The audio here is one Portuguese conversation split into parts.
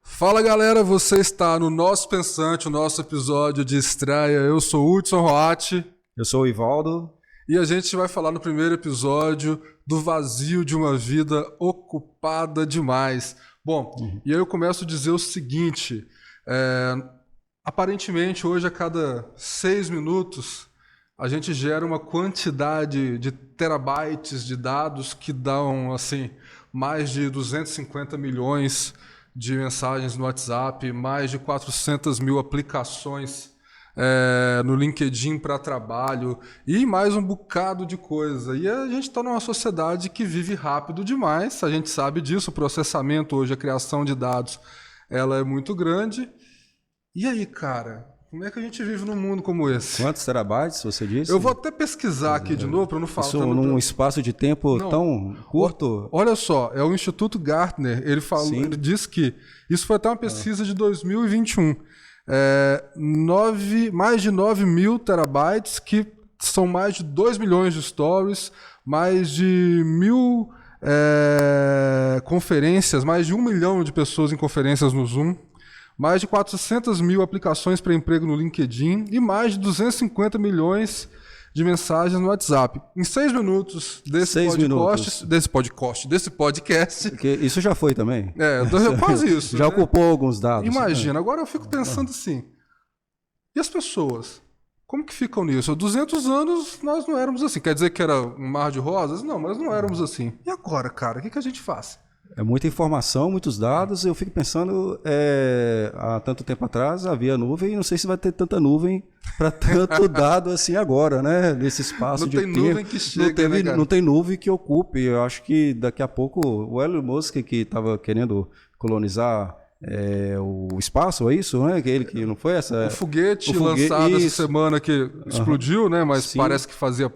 Fala galera, você está no Nosso Pensante, o nosso episódio de estreia. Eu sou o Hudson Roatti. Eu sou o Ivaldo. E a gente vai falar no primeiro episódio do vazio de uma vida ocupada demais. Bom, e aí eu começo a dizer o seguinte, aparentemente hoje a cada 6 minutos a gente gera uma quantidade de terabytes de dados que dão assim, mais de 250 milhões de mensagens no WhatsApp, mais de 400 mil aplicações no LinkedIn para trabalho e mais um bocado de coisa. E a gente está numa sociedade que vive rápido demais, a gente sabe disso, o processamento hoje, a criação de dados, ela é muito grande. E aí, cara, como é que a gente vive num mundo como esse? Quantos terabytes você disse? Eu vou até pesquisar aqui de novo para não falar. Isso num espaço de tempo tão curto? Olha só, é o Instituto Gartner, ele disse que, isso foi até uma pesquisa de 2021, mais de 9 mil terabytes, que são mais de 2 milhões de stories, mais de 1.000 conferências, mais de 1 milhão de pessoas em conferências no Zoom, mais de 400 mil aplicações para emprego no LinkedIn e mais de 250 milhões de mensagens no WhatsApp. Em 6 minutos desse podcast... Porque isso já foi também. Quase isso. Já ocupou alguns dados. Imagina, agora eu fico pensando assim, e as pessoas? Como que ficam nisso? Há 200 anos nós não éramos assim. Quer dizer que era um mar de rosas? Não, mas não éramos assim. E agora, cara, o que a gente faz? É muita informação, muitos dados. Eu fico pensando, há tanto tempo atrás havia nuvem, não sei se vai ter tanta nuvem para tanto dado assim agora, né? Nesse espaço de tempo. Não tem nuvem que chega, não tem nuvem que ocupe. Eu acho que daqui a pouco o Elon Musk, que estava querendo colonizar o espaço, é isso, né? Ele que não foi essa... O foguete lançado essa semana que explodiu, né? Mas parece que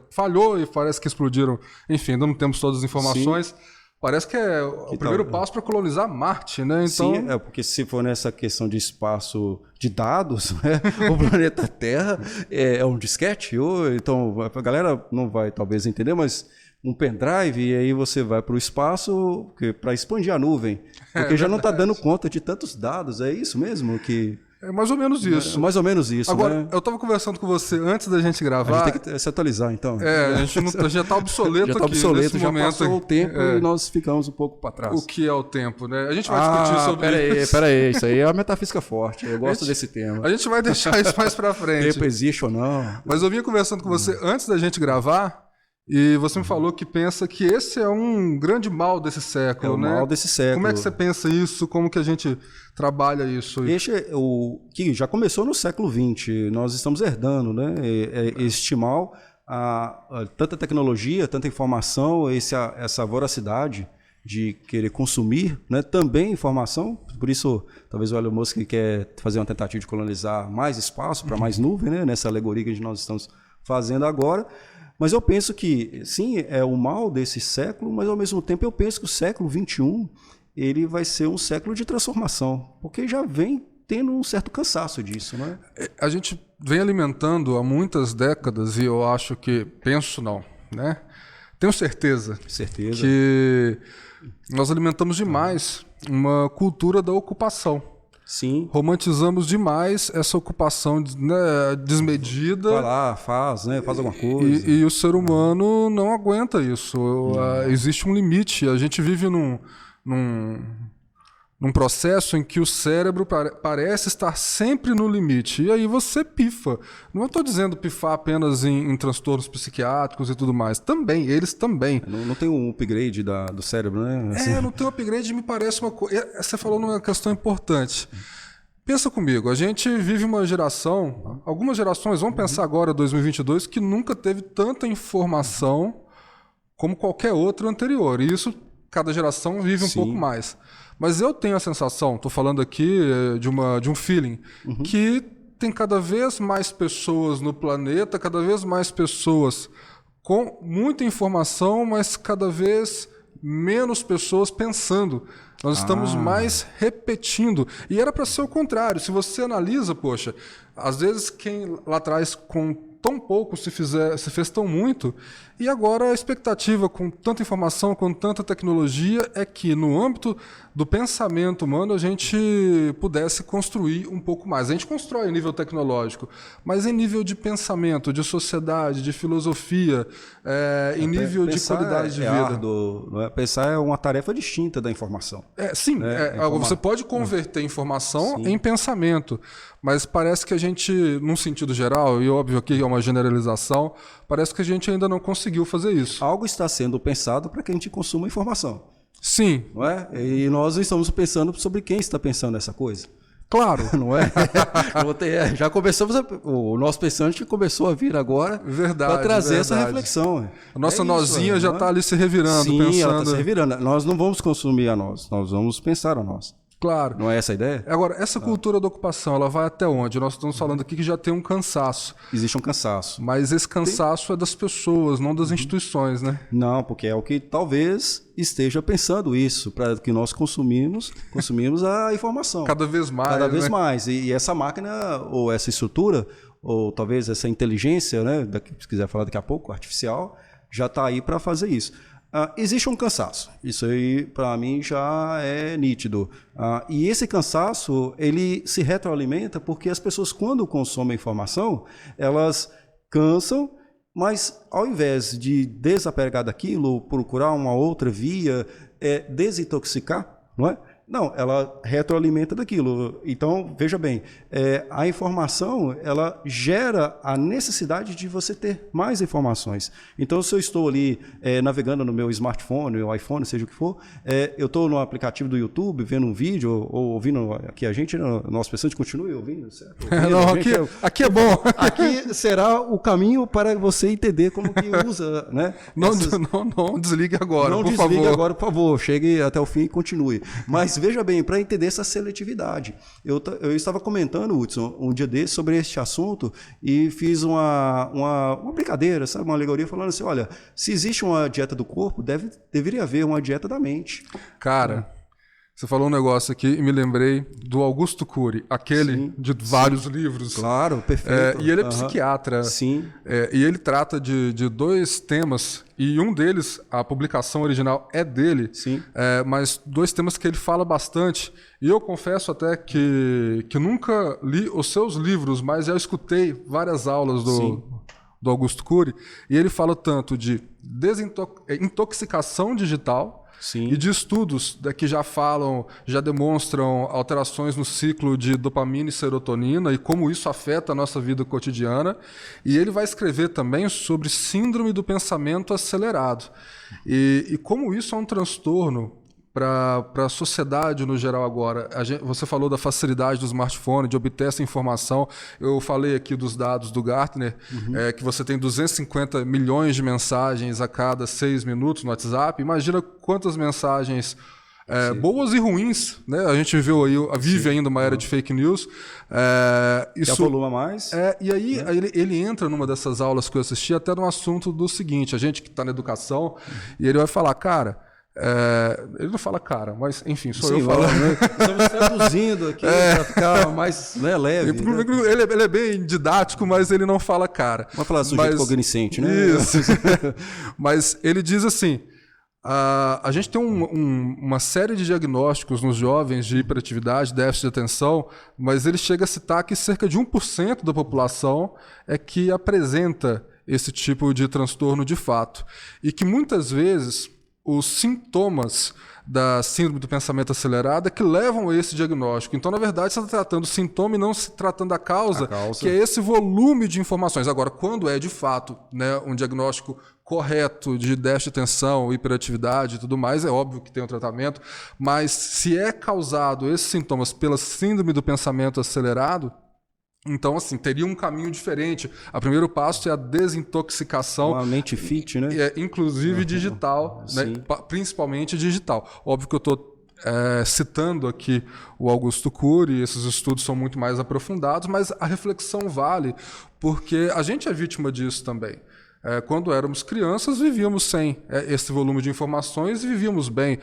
falhou e parece que explodiram. Enfim, ainda não temos todas as informações. Sim. Parece que é o primeiro passo para colonizar Marte, né? Então... Sim, porque se for nessa questão de espaço de dados, né? O planeta Terra é um disquete. Então, a galera não vai talvez entender, mas um pendrive, e aí você vai para o espaço para expandir a nuvem. Porque já não está dando conta de tantos dados, é isso mesmo que... É mais ou menos isso. Mais ou menos isso. Agora, né? eu estava conversando com você antes da gente gravar. A gente tem que se atualizar, então. A gente já está obsoleto já aqui. Tá obsoleto, já passou o tempo e nós ficamos um pouco para trás. O que é o tempo, né? A gente vai discutir sobre isso. Peraí, isso aí é uma metafísica forte. Eu gosto desse tema. A gente vai deixar isso mais para frente. Tempo existe ou não. Mas eu vinha conversando com você antes da gente gravar. E você me falou que pensa que esse é um grande mal desse século, né? É o mal desse século. Como é que você pensa isso? Como que a gente trabalha isso? Que já começou no século XX. Nós estamos herdando, né? Este mal, tanta tecnologia, tanta informação, essa voracidade de querer consumir, né? Também informação. Por isso, talvez o Elon Musk quer fazer uma tentativa de colonizar mais espaço para mais nuvem, né? Nessa alegoria que nós estamos fazendo agora. Mas eu penso que, sim, é o mal desse século, mas ao mesmo tempo eu penso que o século XXI ele vai ser um século de transformação, porque já vem tendo um certo cansaço disso, né? A gente vem alimentando há muitas décadas, e eu acho que, penso não, né? Tenho certeza que nós alimentamos demais uma cultura da ocupação. Sim. Romantizamos demais essa ocupação desmedida. Vai lá, faz alguma coisa. E o ser humano não aguenta isso. Existe um limite. A gente vive num processo em que o cérebro parece estar sempre no limite. E aí você pifa. Não estou dizendo pifar apenas em transtornos psiquiátricos e tudo mais. Também, eles também. Não tem um upgrade do cérebro, né? Assim. Não tem um upgrade, me parece uma coisa... Você falou numa questão importante. Pensa comigo, a gente vive uma geração, algumas gerações, vamos pensar agora, 2022, que nunca teve tanta informação como qualquer outra anterior. E isso, cada geração vive um pouco mais. Mas eu tenho a sensação, estou falando aqui de um feeling, que tem cada vez mais pessoas no planeta, cada vez mais pessoas com muita informação, mas cada vez menos pessoas pensando. Nós estamos mais repetindo. E era para ser o contrário. Se você analisa, poxa, às vezes quem lá atrás com tão pouco se fez tão muito, E agora a expectativa, com tanta informação, com tanta tecnologia, é que no âmbito do pensamento humano a gente pudesse construir um pouco mais. A gente constrói em nível tecnológico, mas em nível de pensamento, de sociedade, de filosofia, em nível de qualidade de vida. Árduo, não é? Pensar é uma tarefa distinta da informação. Sim, você pode converter informação em pensamento, mas parece que a gente, num sentido geral, e óbvio aqui é uma generalização, parece que a gente ainda não conseguiu fazer isso. Algo está sendo pensado para que a gente consuma informação. Sim. Não é? E nós estamos pensando sobre quem está pensando essa coisa. Claro. Não é? Já começamos, o nosso pensante começou a vir agora para trazer essa reflexão. A nossa nozinha já está ali se revirando. Sim, pensando... ela está se revirando. Nós não vamos consumir a nós vamos pensar a nós. Claro. Não é essa a ideia? Agora, essa cultura da ocupação, ela vai até onde? Nós estamos falando aqui que já tem um cansaço. Existe um cansaço. Mas esse cansaço é das pessoas, não das instituições, né? Não, porque é o que talvez esteja pensando isso, para que nós consumimos a informação. Cada vez mais. Cada vez né? mais. E essa máquina, ou essa estrutura, ou talvez essa inteligência, né, se quiser falar daqui a pouco, artificial, já está aí para fazer isso. Existe um cansaço, isso aí para mim já é nítido. E esse cansaço, ele se retroalimenta porque as pessoas, quando consomem informação, elas cansam, mas ao invés de desapegar daquilo, procurar uma outra via, desintoxicar, não é? Não, ela retroalimenta daquilo. Então, veja bem, a informação, ela gera a necessidade de você ter mais informações. Então, se eu estou ali navegando no meu smartphone, ou iPhone, seja o que for, eu estou no aplicativo do YouTube, vendo um vídeo, ou ouvindo aqui a gente, nosso pensante continue ouvindo, certo? Não, aqui é bom. Aqui será o caminho para você entender como que usa, né? Não desligue agora, por favor. Não desligue agora, por favor. Chegue até o fim e continue. Mas veja bem, para entender essa seletividade. Eu estava comentando, Hudson, um dia desse sobre este assunto e fiz uma brincadeira, sabe? Uma alegoria falando assim, olha, se existe uma dieta do corpo, deveria haver uma dieta da mente. Cara, você falou um negócio aqui e me lembrei do Augusto Cury, aquele de vários livros. Claro, perfeito. E ele é psiquiatra. Sim. E ele trata de dois temas, e um deles, a publicação original é dele, Sim. Mas dois temas que ele fala bastante. E eu confesso até que nunca li os seus livros, mas já escutei várias aulas do Augusto Cury, e ele fala tanto de intoxicação digital, Sim. e de estudos que já demonstram alterações no ciclo de dopamina e serotonina e como isso afeta a nossa vida cotidiana. E ele vai escrever também sobre síndrome do pensamento acelerado e como isso é um transtorno para a sociedade no geral agora. Você falou da facilidade do smartphone, de obter essa informação. Eu falei aqui dos dados do Gartner, que você tem 250 milhões de mensagens a cada 6 minutos no WhatsApp. Imagina quantas mensagens boas e ruins, né? A gente vive ainda uma era de fake news. Isso avoluma mais. E aí ele entra numa dessas aulas que eu assisti até no assunto do seguinte, a gente que está na educação, e ele vai falar, cara... ele não fala cara, mas enfim, sou eu falando. Né? Estamos traduzindo aqui para ficar mais leve. Ele é bem didático, mas ele não fala cara. Vamos falar sujeito cognoscente, né? Isso. Mas ele diz assim, a gente tem uma série de diagnósticos nos jovens de hiperatividade, déficit de atenção, mas ele chega a citar que cerca de 1% da população é que apresenta esse tipo de transtorno de fato. E que muitas vezes... os sintomas da síndrome do pensamento acelerado é que levam a esse diagnóstico. Então, na verdade, você está tratando o sintoma e não se tratando da causa, que é esse volume de informações. Agora, quando é de fato, né, um diagnóstico correto de déficit de atenção, hiperatividade e tudo mais, é óbvio que tem um tratamento, mas se é causado esses sintomas pela síndrome do pensamento acelerado, então, assim, teria um caminho diferente. O primeiro passo é a desintoxicação. Uma mente fit, né? Inclusive digital, né? Principalmente digital. Óbvio que eu estou citando aqui o Augusto Cury, esses estudos são muito mais aprofundados, mas a reflexão vale, porque a gente é vítima disso também. Quando éramos crianças, vivíamos sem esse volume de informações e vivíamos bem.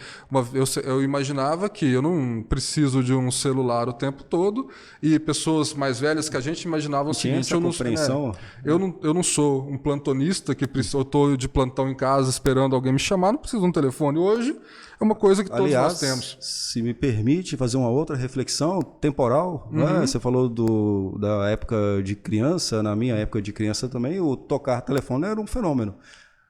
Eu imaginava que eu não preciso de um celular o tempo todo, e pessoas mais velhas que a gente imaginava o seguinte: eu não sou um plantonista que eu estou de plantão em casa esperando alguém me chamar, não preciso de um telefone. Hoje é uma coisa que todos nós temos. Se me permite fazer uma outra reflexão temporal, né? Você falou da época de criança. Na minha época de criança também, o tocar telefone era um fenômeno.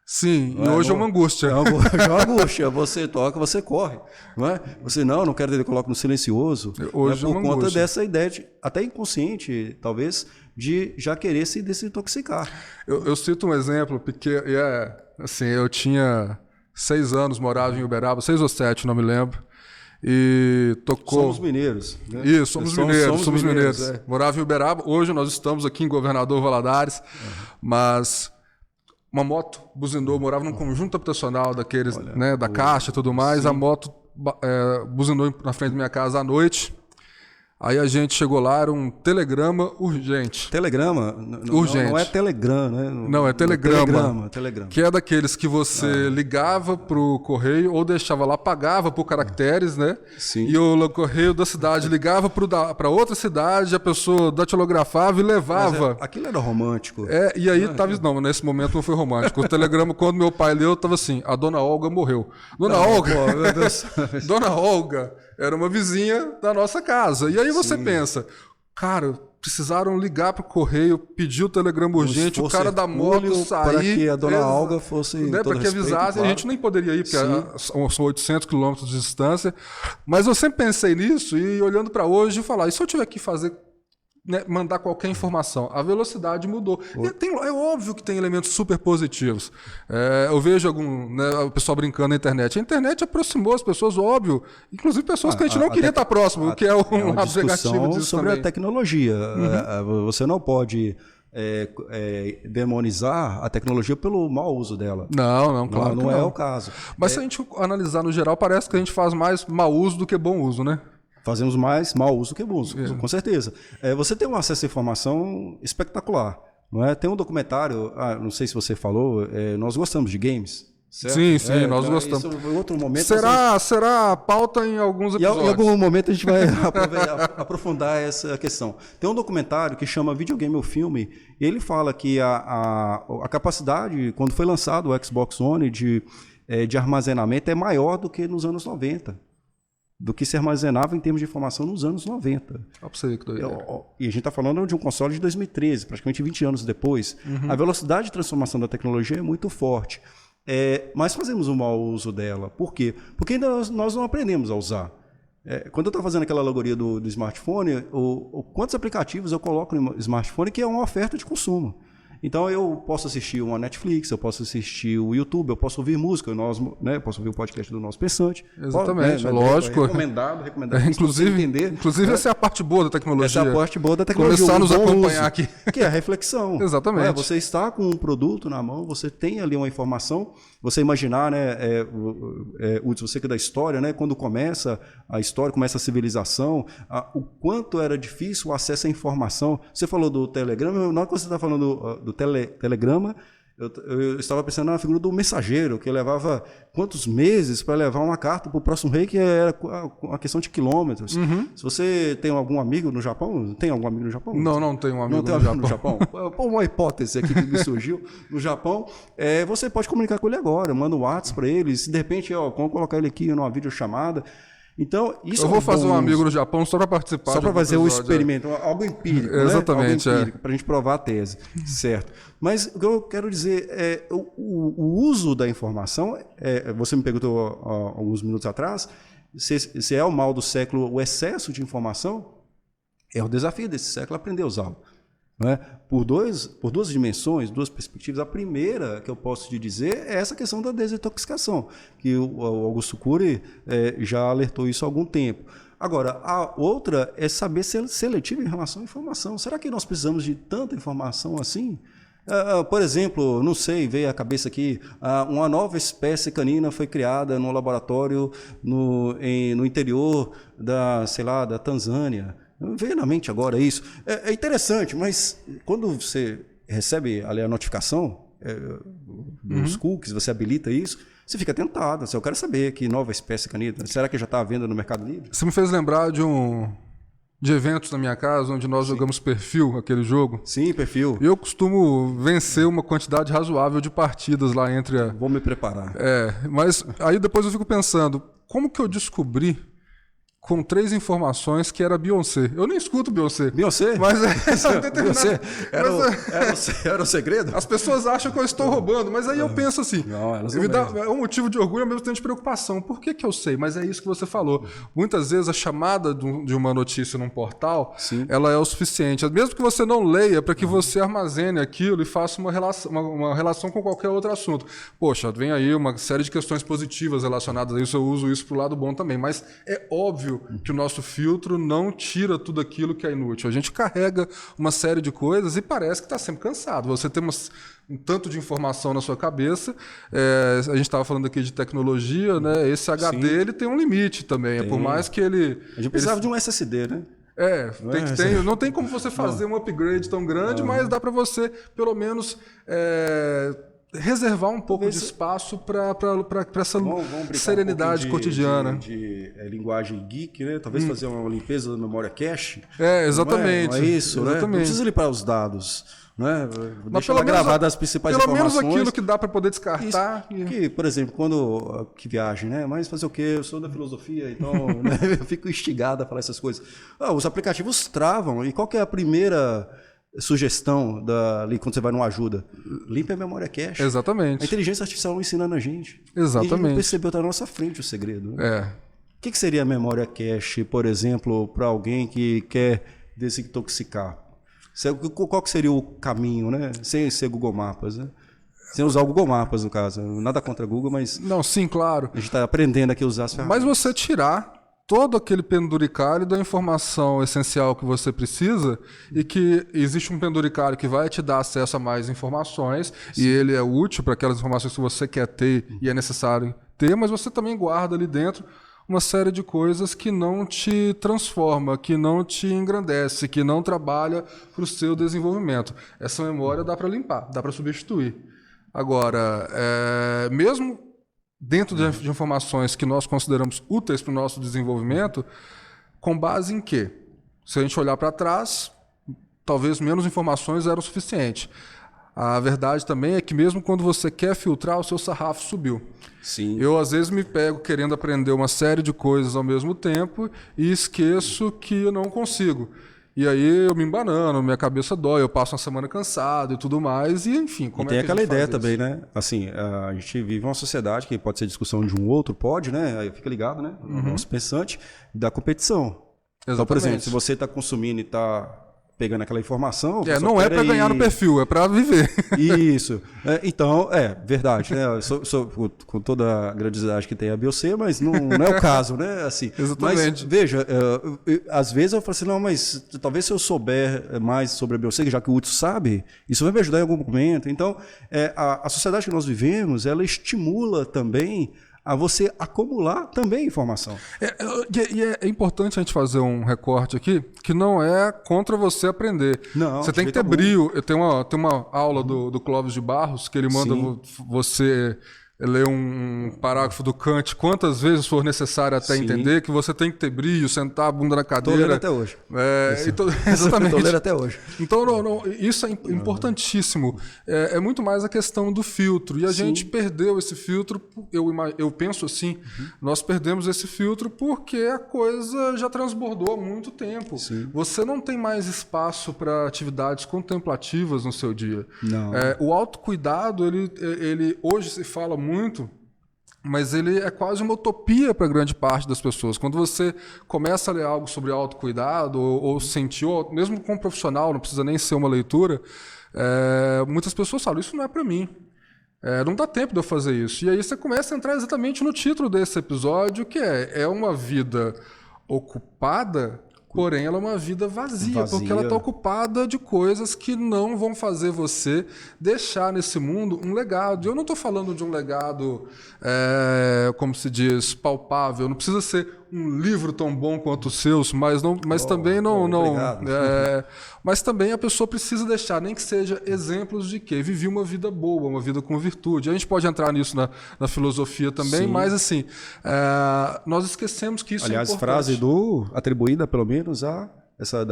Sim, e hoje é uma angústia. É uma angústia. Você toca, você corre. Não é? Você não quero que ele coloque no silencioso. Hoje por conta dessa ideia, até inconsciente, talvez, de já querer se desintoxicar. Eu cito um exemplo, porque assim, eu tinha 6 anos, morava em Uberaba, 6 ou 7, não me lembro. E tocou... Somos mineiros. Né? Isso, somos mineiros. Morava em Uberaba, hoje nós estamos aqui em Governador Valadares, mas uma moto buzinou, morava num conjunto habitacional daqueles, da Caixa e tudo mais, sim. A moto buzinou na frente da minha casa à noite. Aí a gente chegou lá, era um telegrama urgente. Telegrama? Urgente. Não é Telegram, né? Não, é telegrama. Telegrama. Que é daqueles que você ligava pro correio ou deixava lá, pagava por caracteres, né? Sim. E o correio da cidade ligava para outra cidade, a pessoa datilografava e levava. Aquilo era romântico. E aí não, nesse momento não foi romântico. O telegrama, quando meu pai leu, tava assim: a dona Olga morreu. Olga, meu Deus. Dona Olga era uma vizinha da nossa casa. E aí você pensa, cara, precisaram ligar pro correio, pedir o telegrama urgente, o cara da moto sair... Para que a dona Olga fosse... Para que avisasse, claro. A gente nem poderia ir, porque são 800 quilômetros de distância. Mas eu sempre pensei nisso e olhando para hoje, falar, e se eu tiver que fazer... mandar qualquer informação. A velocidade mudou. É óbvio que tem elementos super positivos. Eu vejo o pessoal brincando na internet. A internet aproximou as pessoas, óbvio. Inclusive pessoas que a gente não queria estar próximo, que é um lado negativo disso sobre também. A tecnologia. Você não pode demonizar a tecnologia pelo mau uso dela. Não, claro não é o caso. Mas se a gente analisar no geral, parece que a gente faz mais mau uso do que bom uso, né? Fazemos mais mau uso que bom uso, com certeza. Você tem um acesso à informação espetacular. Não é? Tem um documentário, não sei se você falou, nós gostamos de games. Certo? Sim, nós gostamos. Em outro momento, será pauta em alguns episódios. Em algum momento a gente vai aprofundar essa questão. Tem um documentário que chama Videogame ou Filme, e ele fala que a capacidade, quando foi lançado o Xbox One, de armazenamento é maior do que nos anos 90. Do que se armazenava em termos de informação nos anos 90. Olha pra você ver que doideira. E a gente está falando de um console de 2013, praticamente 20 anos depois. A velocidade de transformação da tecnologia é muito forte. Mas fazemos um mau uso dela. Por quê? Porque ainda nós não aprendemos a usar. Quando eu estava fazendo aquela alegoria do smartphone, quantos aplicativos eu coloco no smartphone que é uma oferta de consumo? Então eu posso assistir uma Netflix, eu posso assistir o YouTube, eu posso ouvir música, eu posso ouvir o podcast do Nosso Pensante. Exatamente, lógico. Recomendado. Inclusive essa é a parte boa da tecnologia. Essa é a parte boa da tecnologia. Começar a nos acompanhar aqui. Que é a reflexão. Exatamente. Você está com um produto na mão, você tem ali uma informação, você imaginar, você que é da história, né, quando começa a história, começa a civilização, o quanto era difícil o acesso à informação. Você falou do telegrama, na hora que você está falando do telegrama, eu estava pensando na figura do mensageiro, que levava quantos meses para levar uma carta para o próximo rei, que era uma questão de quilômetros. Se você tem algum amigo no Japão, tem algum amigo no Japão? Não tenho um amigo no Japão. Uma hipótese aqui que me surgiu no Japão, você pode comunicar com ele agora, manda um WhatsApp para ele, se de repente, vamos colocar ele aqui numa videochamada. Então, isso eu vou fazer um amigo no Japão só para participar. Só para fazer um experimento, algo empírico. Exatamente. Algo empírico, para a gente provar a tese. Certo. Mas o que eu quero dizer o uso da informação, você me perguntou alguns minutos atrás, se é o mal do século o excesso de informação, é o desafio desse século aprender a usá-lo. Não é? Por duas dimensões, duas perspectivas. A primeira que eu posso te dizer é essa questão da desintoxicação, que o Augusto Cury já alertou isso há algum tempo. Agora, a outra é saber ser seletivo em relação à informação. Será que nós precisamos de tanta informação assim? Por exemplo, não sei, veio à cabeça aqui, uma nova espécie canina foi criada no laboratório no interior da Tanzânia. Veio na mente agora isso. É interessante, mas quando você recebe ali a notificação, dos cookies, você habilita isso, você fica tentado. Eu quero saber que nova espécie de caneta. Será que já está à venda no Mercado Livre? Você me fez lembrar de eventos na minha casa, onde nós jogamos Perfil, aquele jogo. Sim, Perfil. E eu costumo vencer uma quantidade razoável de partidas lá entre a... Vou me preparar. Mas aí depois eu fico pensando, como que eu descobri com 3 informações que era Beyoncé? Eu nem escuto Beyoncé. Beyoncé? Mas Beyoncé? Era o segredo? As pessoas acham que eu estou roubando, mas aí eu penso assim, não, elas não é um motivo de orgulho e ao mesmo tempo de preocupação. Por que eu sei? Mas é isso que você falou. Muitas vezes a chamada de uma notícia num portal, ela é o suficiente. Mesmo que você não leia, para que você armazene aquilo e faça uma relação com qualquer outro assunto. Poxa, vem aí uma série de questões positivas relacionadas a isso, eu uso isso para o lado bom também. Mas é óbvio que o nosso filtro não tira tudo aquilo que é inútil. A gente carrega uma série de coisas e parece que está sempre cansado. Você tem um tanto de informação na sua cabeça. A gente estava falando aqui de tecnologia, né? Esse HD ele tem um limite também. Por mais que ele... A gente precisava de um SSD, né? Não tem como você fazer um upgrade tão grande, mas dá para você, pelo menos... reservar um pouco de espaço para essa serenidade cotidiana. De linguagem geek, né? Talvez fazer uma limpeza da memória cache. Exatamente. Não é isso, exatamente. Né? Não precisa limpar os dados. Né? Deixa ela gravada as principais informações. Pelo menos aquilo que dá para poder descartar. Que, por exemplo, que viagem, né? Mas fazer o quê? Eu sou da filosofia, então né? Eu fico instigado a falar essas coisas. Os aplicativos travam. E qual que é a primeira sugestão ali quando você vai numa ajuda? Limpe a memória cache. Exatamente. A inteligência artificial ensinando a gente. Exatamente. E a gente não percebeu, tá na nossa frente o segredo. Né? O que seria a memória cache, por exemplo, para alguém que quer desintoxicar? Qual que seria o caminho, né? Sem ser Google Maps, né? Sem usar o Google Maps, no caso. Nada contra o Google, mas... Não, sim, claro. A gente está aprendendo aqui a usar as ferramentas. Mas você tirar todo aquele penduricalho da informação essencial que você precisa e que existe um penduricalho que vai te dar acesso a mais informações e ele é útil para aquelas informações que você quer ter e é necessário ter, mas você também guarda ali dentro uma série de coisas que não te transforma, que não te engrandece, que não trabalha para o seu desenvolvimento. Essa memória dá para limpar, dá para substituir. Agora, mesmo dentro de informações que nós consideramos úteis para o nosso desenvolvimento, com base em quê? Se a gente olhar para trás, talvez menos informações eram suficientes. A verdade também é que mesmo quando você quer filtrar, o seu sarrafo subiu. Sim. Eu, às vezes, me pego querendo aprender uma série de coisas ao mesmo tempo e esqueço que eu não consigo. E aí eu me embanano, minha cabeça dói, eu passo uma semana cansado e tudo mais, e enfim, como e tem aquela ideia também, isso? Né? Assim, a gente vive uma sociedade que pode ser discussão de um outro, pode, né? Aí fica ligado, né? O nosso pensante, da competição. Exatamente. Então, por exemplo, se você está consumindo e está pegando aquela informação... não é para ganhar no perfil, é para viver. Isso. Então, verdade, né? Eu sou com toda a grandiosidade que tem a Beyoncé, mas não é o caso, né? Assim, exatamente. Mas, veja, às vezes eu falo assim, não, mas talvez se eu souber mais sobre a Beyoncé, já que o Hudson sabe, isso vai me ajudar em algum momento. Então, a sociedade que nós vivemos, ela estimula também a você acumular também informação. É importante a gente fazer um recorte aqui, que não é contra você aprender. Não, você tem que ter brio. Tem uma aula do Clóvis de Barros, que ele manda você ler um parágrafo do Kant quantas vezes for necessário até entender, que você tem que ter brilho, sentar a bunda na cadeira. Estou lendo até hoje. Exatamente. Estou lendo até hoje. Então, isso é importantíssimo. É muito mais a questão do filtro. E a gente perdeu esse filtro, eu penso assim, nós perdemos esse filtro porque a coisa já transbordou há muito tempo. Sim. Você não tem mais espaço para atividades contemplativas no seu dia. Não. O autocuidado, ele hoje se fala muito, mas ele é quase uma utopia para grande parte das pessoas. Quando você começa a ler algo sobre autocuidado ou sentir, ou mesmo com um profissional, não precisa nem ser uma leitura, muitas pessoas falam, isso não é para mim. Não dá tempo de eu fazer isso. E aí você começa a entrar exatamente no título desse episódio, que é uma vida ocupada, porém ela é uma vida vazia. Porque ela está ocupada de coisas que não vão fazer você deixar nesse mundo um legado. Eu não estou falando de um legado, como se diz, palpável. Não precisa ser um livro tão bom quanto os seus, mas também mas também a pessoa precisa deixar, nem que seja exemplos de que vivi uma vida boa, uma vida com virtude. A gente pode entrar nisso na filosofia também, mas assim, nós esquecemos que isso é importante. Aliás, frase atribuída pelo menos a essa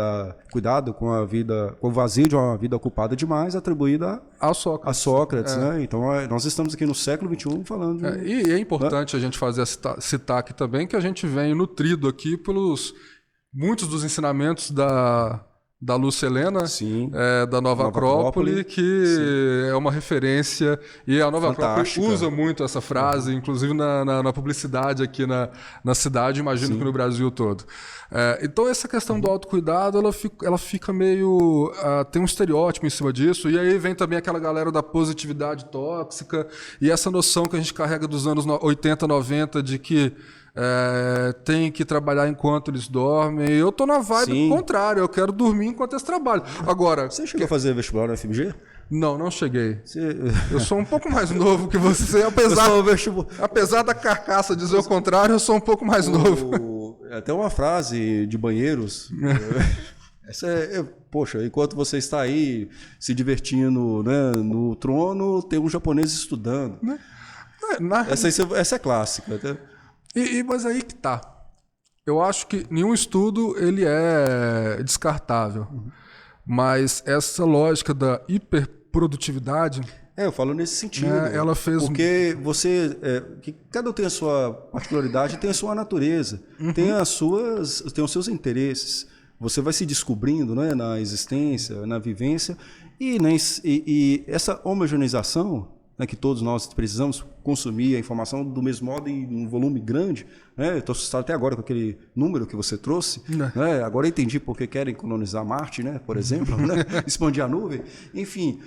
cuidado com a vida, com o vazio de uma vida ocupada demais, atribuída a Sócrates, né? Então nós estamos aqui no século XXI falando. E é importante a gente citar aqui também que a gente vem nutrido aqui pelos muitos dos ensinamentos da Lúcia Helena, da Nova Acrópole, que é uma referência, e a Nova Acrópole usa muito essa frase, inclusive na publicidade aqui na cidade, imagino que no Brasil todo. Então essa questão do autocuidado, ela fica meio... tem um estereótipo em cima disso, e aí vem também aquela galera da positividade tóxica, e essa noção que a gente carrega dos anos 80, 90, de que tem que trabalhar enquanto eles dormem. Eu tô na vibe contrária, eu quero dormir enquanto eles trabalham. Agora, você chegou a fazer vestibular na FMG? Não cheguei. Eu sou um pouco mais novo que você, apesar da carcaça dizer o contrário, eu sou um pouco mais novo. Até uma frase de Banheiros. Essa poxa, enquanto você está aí se divertindo, né, no trono, tem um japonês estudando. Essa é clássica, tá? Mas aí que tá. Eu acho que nenhum estudo ele é descartável. Mas essa lógica da hiperprodutividade... eu falo nesse sentido. Ela fez... Porque que cada um tem a sua particularidade, tem a sua natureza, tem os seus interesses. Você vai se descobrindo, né, na existência, na vivência, e essa homogeneização, né, que todos nós precisamos consumir a informação do mesmo modo e em um volume grande. Né? Estou assustado até agora com aquele número que você trouxe. Né? Agora eu entendi por que querem colonizar Marte, né, por exemplo, né? Expandir a nuvem. Enfim,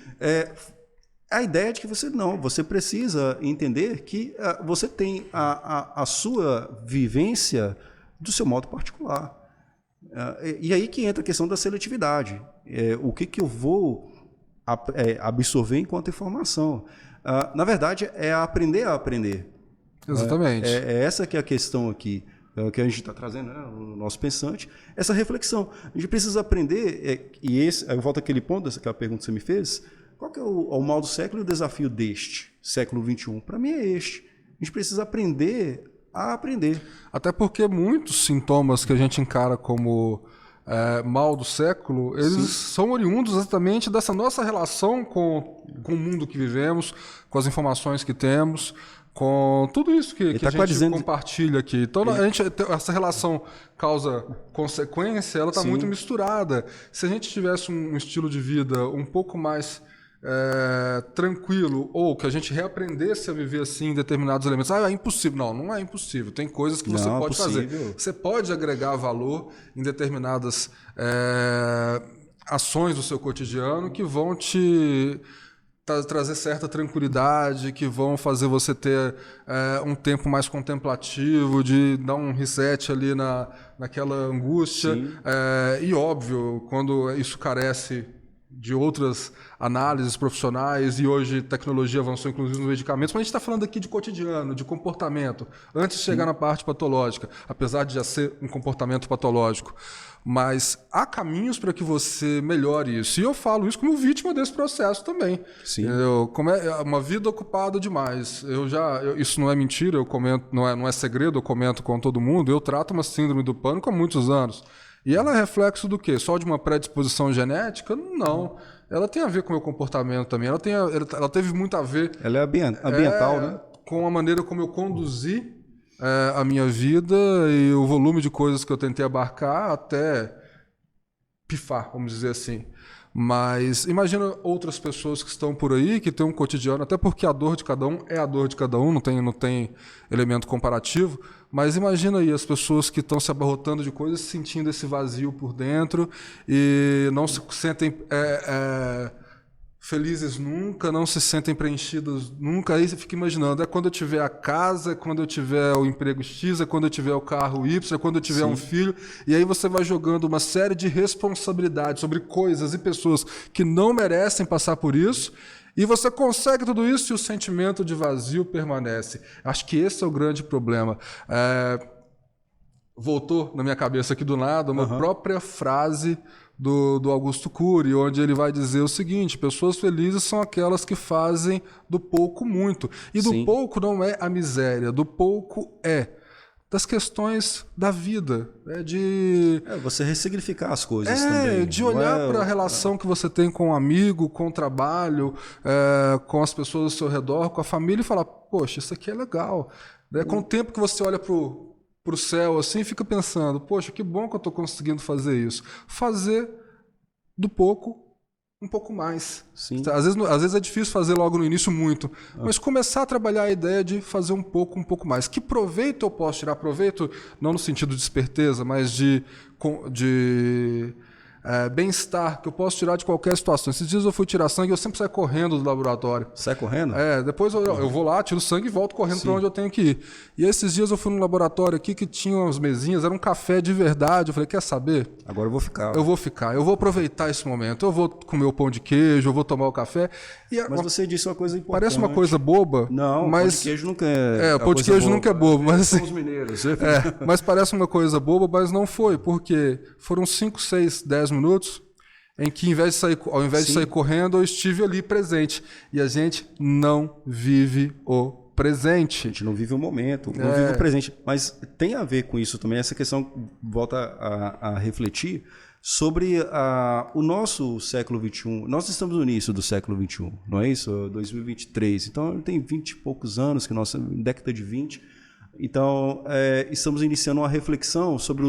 a ideia de que você precisa entender que você tem a sua vivência do seu modo particular. E aí que entra a questão da seletividade. O que eu vou absorver enquanto informação? Na verdade, é aprender a aprender. Exatamente. Essa que é a questão aqui, que a gente está trazendo, né, no nosso pensante, essa reflexão. A gente precisa aprender, eu volto àquele ponto, aquela pergunta que você me fez, qual que é o mal do século e o desafio deste século XXI? Para mim é este. A gente precisa aprender a aprender. Até porque muitos sintomas que a gente encara como... mal do século, eles são oriundos exatamente dessa nossa relação com o mundo que vivemos, com as informações que temos, com tudo isso que a gente compartilha aqui. Então, essa relação causa-consequência, ela está muito misturada. Se a gente tivesse um estilo de vida um pouco mais tranquilo, ou que a gente reaprendesse a viver assim em determinados elementos. É impossível. Não é impossível. Tem coisas que você pode fazer. Você pode agregar valor em determinadas ações do seu cotidiano que vão te trazer certa tranquilidade, que vão fazer você ter um tempo mais contemplativo, de dar um reset ali naquela angústia. E óbvio, quando isso carece de outras análises profissionais, e hoje tecnologia avançou inclusive nos medicamentos, mas a gente está falando aqui de cotidiano, de comportamento, antes de chegar na parte patológica, apesar de já ser um comportamento patológico. Mas há caminhos para que você melhore isso. E eu falo isso como vítima desse processo também. Como é uma vida ocupada demais. Isso não é mentira, eu comento, não é segredo, eu comento com todo mundo. Eu trato uma síndrome do pânico há muitos anos. E ela é reflexo do quê? Só de uma predisposição genética? Não. Ela tem a ver com o meu comportamento também. Ela teve muito a ver... Ela é ambiental, né? Com a maneira como eu conduzi a minha vida e o volume de coisas que eu tentei abarcar até pifar, vamos dizer assim. Mas imagina outras pessoas que estão por aí, que têm um cotidiano, até porque a dor de cada um é a dor de cada um, não tem elemento comparativo, mas imagina aí as pessoas que estão se abarrotando de coisas, sentindo esse vazio por dentro e não se sentem felizes nunca, não se sentem preenchidas nunca. Aí você fica imaginando, quando eu tiver a casa, quando eu tiver o emprego X, quando eu tiver o carro Y, quando eu tiver um filho. E aí você vai jogando uma série de responsabilidades sobre coisas e pessoas que não merecem passar por isso. E você consegue tudo isso e o sentimento de vazio permanece. Acho que esse é o grande problema. voltou na minha cabeça aqui do nada uma própria frase do Augusto Cury, onde ele vai dizer o seguinte: pessoas felizes são aquelas que fazem do pouco muito. E do pouco não é a miséria, do pouco é das questões da vida. Você ressignificar as coisas também. De olhar para a relação que você tem com o amigo, com o trabalho, com as pessoas ao seu redor, com a família, e falar, poxa, isso aqui é legal. Com o tempo que você olha para o céu assim, fica pensando, poxa, que bom que eu estou conseguindo fazer isso. Fazer do pouco um pouco mais. Sim. Às vezes é difícil fazer logo no início muito, mas começar a trabalhar a ideia de fazer um pouco mais. Que proveito eu posso tirar? Proveito não no sentido de esperteza, mas de bem-estar que eu posso tirar de qualquer situação. Esses dias eu fui tirar sangue e eu sempre saio correndo do laboratório. Sai correndo? Depois eu vou lá, tiro sangue e volto correndo para onde eu tenho que ir. E esses dias eu fui num laboratório aqui que tinha umas mesinhas, era um café de verdade. Eu falei, quer saber? Agora eu vou ficar. Eu vou aproveitar esse momento. Eu vou comer o pão de queijo, eu vou tomar o café. Mas você disse uma coisa importante. Parece uma coisa boba. Não, mas pão de queijo nunca é. Pão de queijo nunca é bobo. Mas, assim, somos mineiros. Mas parece uma coisa boba, mas não foi, porque foram 5, 6, 10 minutos em que, ao invés de sair correndo, eu estive ali presente. E a gente não vive o presente. A gente não vive o momento, não vive o presente. Mas tem a ver com isso também, essa questão volta a refletir sobre o nosso século XXI. Nós estamos no início do século XXI, não é isso? 2023. Então, tem 20 e poucos anos, que nossa década de 20. Então, estamos iniciando uma reflexão sobre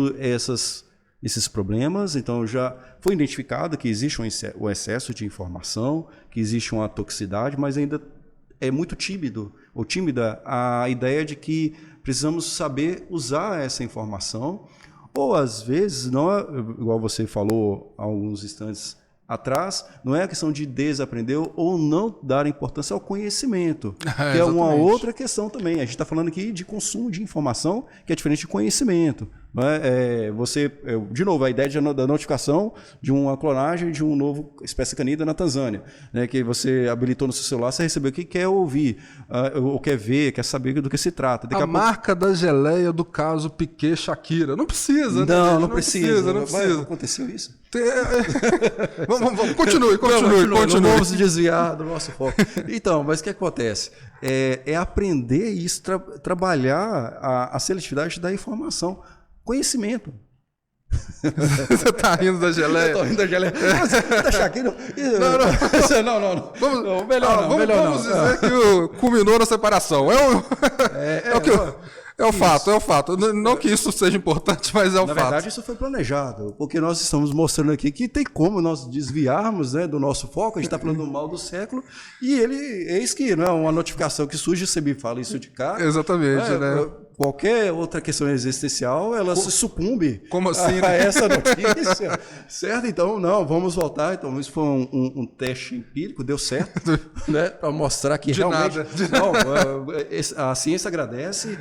esses problemas. Então, já foi identificado que existe um excesso de informação, que existe uma toxicidade, mas ainda é muito tímida a ideia de que precisamos saber usar essa informação, ou às vezes, não é, igual você falou há alguns instantes atrás, não é a questão de desaprender ou não dar importância ao conhecimento, que é uma outra questão também. A gente está falando aqui de consumo de informação, que é diferente de conhecimento. Não é? De novo, a ideia da notificação de uma clonagem de um novo espécie canida na Tanzânia, né, que você habilitou no seu celular, você recebeu o que quer ouvir, ou quer ver, quer saber do que se trata. Marca da geleia do caso Piquet-Shakira. Não precisa, né? Não precisa. Aconteceu isso? Vamos, continue. Não vamos desviar do nosso foco. Então, mas o que acontece? É aprender isso, trabalhar a seletividade da informação. Conhecimento. Você está rindo da geleia? Eu estou rindo da geleia. Tá Shakira? Não. Vamos dizer que culminou na separação. É o fato. Não que isso seja importante, mas é o fato. Na verdade, isso foi planejado, porque nós estamos mostrando aqui que tem como nós desviarmos, né, do nosso foco. A gente está falando do mal do século, e eis que, não é uma notificação que surge, você me fala isso de cara. Exatamente, né? Qualquer outra questão existencial, ela se sucumbe a essa notícia, certo? Então, não, vamos voltar. Então, isso foi um teste empírico, deu certo, né? Para mostrar que realmente... a ciência agradece,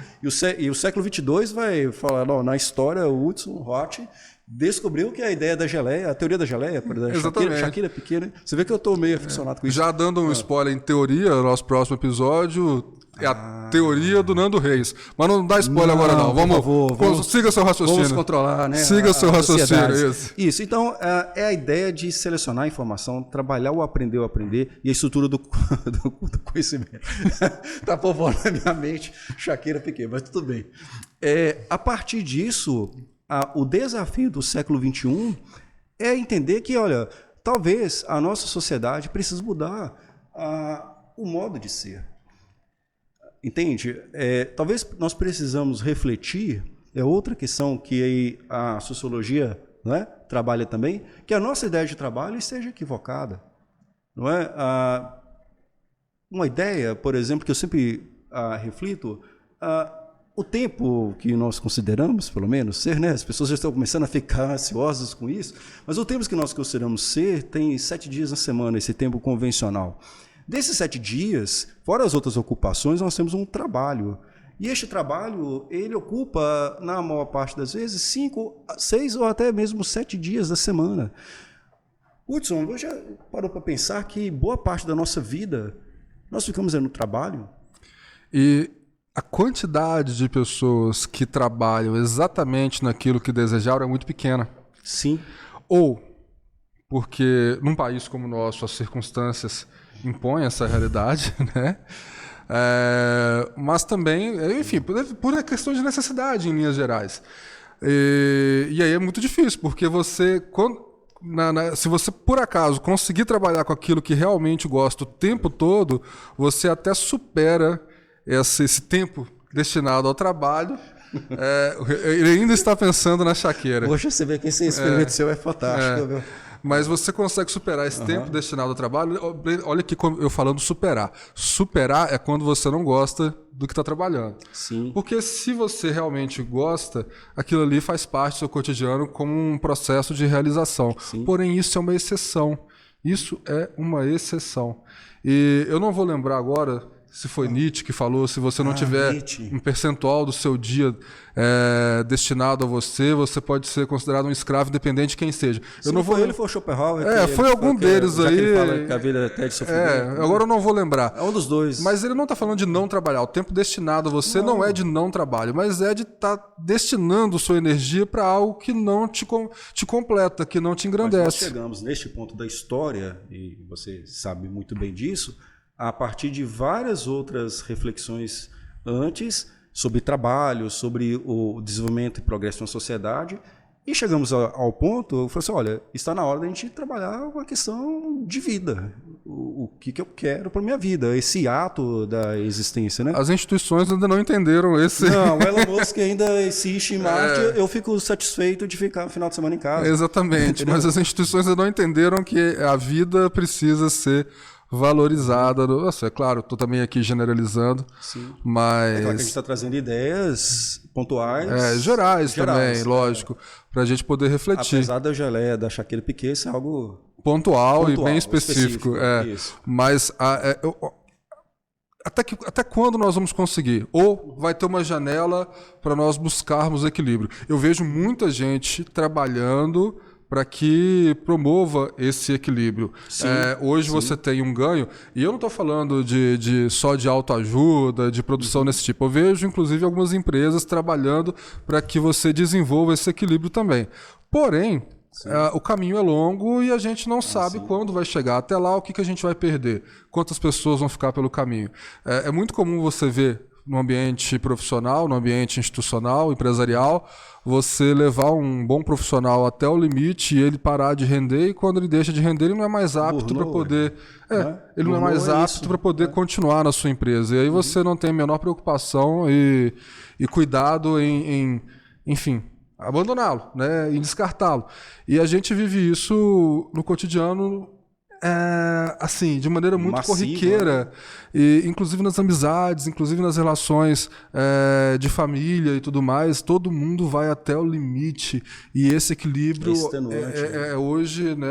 e o século 22 vai falar, não, na história, o Hudson Hott descobriu que a ideia da geleia, a teoria da geleia, Shakira pequena, você vê que eu estou meio aficionado com isso. Já dando um spoiler em teoria, no nosso próximo episódio... É a teoria do Nando Reis. Mas não dá spoiler agora, não. Vamos, siga seu raciocínio. Vamos controlar, né? Siga seu raciocínio. Isso. Então, é a ideia de selecionar a informação, trabalhar o aprender e a estrutura do conhecimento. Tá povoando na minha mente, Shakira pequena, mas tudo bem. A partir disso, o desafio do século XXI é entender que, olha, talvez a nossa sociedade precise mudar o modo de ser. Entende? Talvez nós precisamos refletir, é outra questão que a sociologia, não é, trabalha também, que a nossa ideia de trabalho esteja equivocada. Não é? Uma ideia, por exemplo, que eu sempre reflito, o tempo que nós consideramos, pelo menos, ser, né? As pessoas já estão começando a ficar ansiosas com isso, mas o tempo que nós consideramos ser tem 7 dias na semana, esse tempo convencional. Desses 7 dias, fora as outras ocupações, nós temos um trabalho. E este trabalho, ele ocupa, na maior parte das vezes, 5, 6 ou até mesmo 7 dias da semana. Hudson, você já parou para pensar que boa parte da nossa vida nós ficamos no trabalho? E a quantidade de pessoas que trabalham exatamente naquilo que desejaram é muito pequena. Sim. Ou porque num país como o nosso as circunstâncias impõem essa realidade, né? Mas também, enfim, por questão de necessidade em linhas gerais. E aí é muito difícil, porque você, se você por acaso conseguir trabalhar com aquilo que realmente gosta o tempo todo, você até supera esse tempo destinado ao trabalho. Ele ainda está pensando na chaqueira. Poxa, você vê que esse experimento seu é fantástico, viu? Mas você consegue superar esse tempo destinado ao trabalho. Olha aqui eu falando superar. Superar é quando você não gosta do que está trabalhando. Sim. Porque se você realmente gosta, aquilo ali faz parte do seu cotidiano como um processo de realização. Sim. Porém, isso é uma exceção. Isso é uma exceção. E eu não vou lembrar agora se foi Nietzsche que falou, se você não tiver Nietzsche. um percentual do seu dia destinado a você, você pode ser considerado um escravo independente de quem seja. Eu não vou ele, foi o Schopenhauer. Foi algum deles aí. Que ele fala que a vida é de sofrimento. Agora eu não vou lembrar. É um dos dois. Mas ele não está falando de não trabalhar. O tempo destinado a você não é de não trabalho, mas é de estar destinando sua energia para algo que não te completa, que não te engrandece. Mas nós chegamos neste ponto da história, e você sabe muito bem disso, a partir de várias outras reflexões antes sobre trabalho, sobre o desenvolvimento e progresso na sociedade, e chegamos ao ponto, eu falei assim, olha, está na hora da gente trabalhar uma questão de vida, o que eu quero para minha vida, esse ato da existência, né? As instituições ainda não entenderam esse... Não, o Elon Musk ainda existe em Marte, eu fico satisfeito de ficar no final de semana em casa. Exatamente, mas as instituições ainda não entenderam que a vida precisa ser valorizada. Nossa, é claro, estou também aqui generalizando, Sim. mas... É claro que a gente está trazendo ideias pontuais. Gerais também, lógico, para a gente poder refletir. Apesar da geleia da Shaquille Piquet ser algo... Pontual e bem específico. Isso. Mas até quando nós vamos conseguir? Ou vai ter uma janela para nós buscarmos equilíbrio? Eu vejo muita gente trabalhando para que promova esse equilíbrio. Hoje você tem um ganho, e eu não estou falando só de autoajuda, de produção nesse tipo. Eu vejo, inclusive, algumas empresas trabalhando para que você desenvolva esse equilíbrio também. Porém, o caminho é longo e a gente não sabe quando vai chegar. Até lá, o que a gente vai perder? Quantas pessoas vão ficar pelo caminho? É muito comum você ver no ambiente profissional, no ambiente institucional, empresarial, você levar um bom profissional até o limite e ele parar de render, e quando ele deixa de render, ele não é mais apto para poder... Ele não é mais apto para poder continuar na sua empresa. E aí você não tem a menor preocupação e cuidado enfim, abandoná-lo, né, em descartá-lo. E a gente vive isso no cotidiano, assim, de maneira muito massivo, corriqueira, né? E, inclusive nas amizades, inclusive nas relações de família e tudo mais, todo mundo vai até o limite, e esse equilíbrio é hoje, né,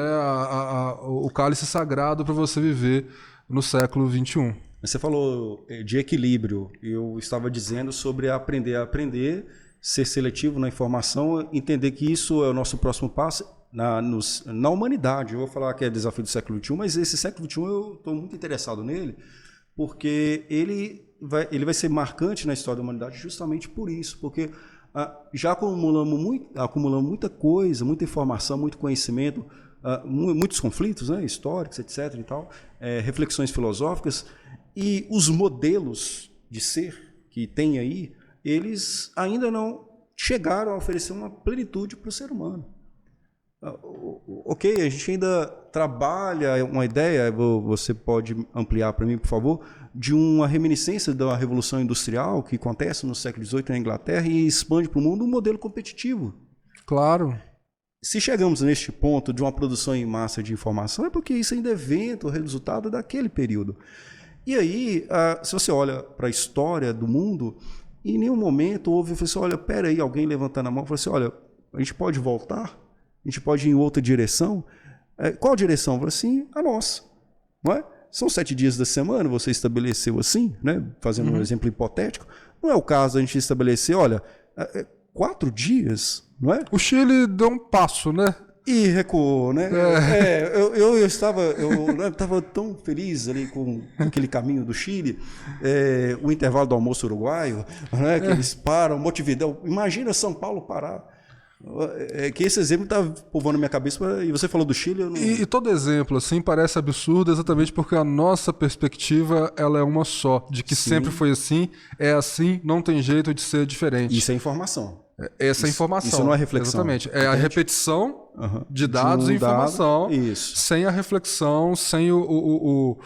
o cálice sagrado para você viver no século XXI. Você falou de equilíbrio, eu estava dizendo sobre aprender a aprender, ser seletivo na informação, entender que isso é o nosso próximo passo na humanidade. Eu vou falar que é desafio do século XXI, mas esse século XXI eu estou muito interessado nele, porque ele vai ser marcante na história da humanidade justamente por isso, porque já acumulamos muita coisa, muita informação, muito conhecimento, muitos conflitos, né, históricos, etc. e tal, reflexões filosóficas, e os modelos de ser que tem aí, eles ainda não chegaram a oferecer uma plenitude para o ser humano. Ok, a gente ainda trabalha uma ideia, você pode ampliar para mim, por favor, de uma reminiscência da Revolução Industrial que acontece no século XVIII na Inglaterra e expande para o mundo um modelo competitivo. Claro. Se chegamos neste ponto de uma produção em massa de informação, é porque isso ainda é evento, resultado daquele período. E aí, se você olha para a história do mundo, em nenhum momento houve, assim, olha, peraí, alguém levantando a mão e falou assim, olha, a gente pode voltar? A gente pode ir em outra direção? Qual direção? Eu falei assim, a nossa. Não é? São 7 dias da semana, você estabeleceu assim, né? Fazendo um exemplo hipotético. Não é o caso a gente estabelecer, olha, 4 dias, não é? O Chile deu um passo, né? E recuou, né? Eu estava tão feliz ali com aquele caminho do Chile, o intervalo do almoço uruguaio, né, que eles param, Montevidéu. Imagina São Paulo parar. Que esse exemplo está povoando a minha cabeça, e você falou do Chile. Eu não... E todo exemplo assim parece absurdo exatamente porque a nossa perspectiva ela é uma só, de que sempre foi assim, é assim, não tem jeito de ser diferente. Isso é informação. Essa é informação. Isso não é reflexão. Exatamente. É a repetição de dados e informação, sem a reflexão, sem o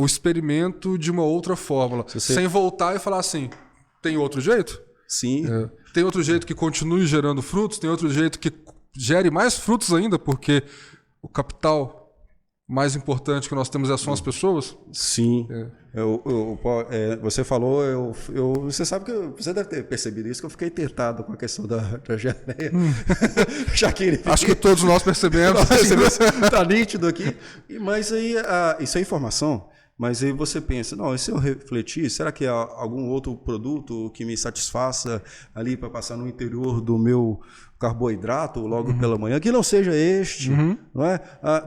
experimento de uma outra fórmula. Sem voltar e falar assim, tem outro jeito? Sim. Tem outro jeito que continue gerando frutos, tem outro jeito que gere mais frutos ainda, porque o capital mais importante que nós temos são as pessoas? Sim. Você falou, você sabe que você deve ter percebido isso, que eu fiquei tentado com a questão da geleia. Acho que todos nós percebemos. Está nítido aqui. Mas aí, isso é informação. Mas aí você pensa, não, e se eu refletir, será que há algum outro produto que me satisfaça ali para passar no interior do meu carboidrato logo pela manhã, que não seja este, não é?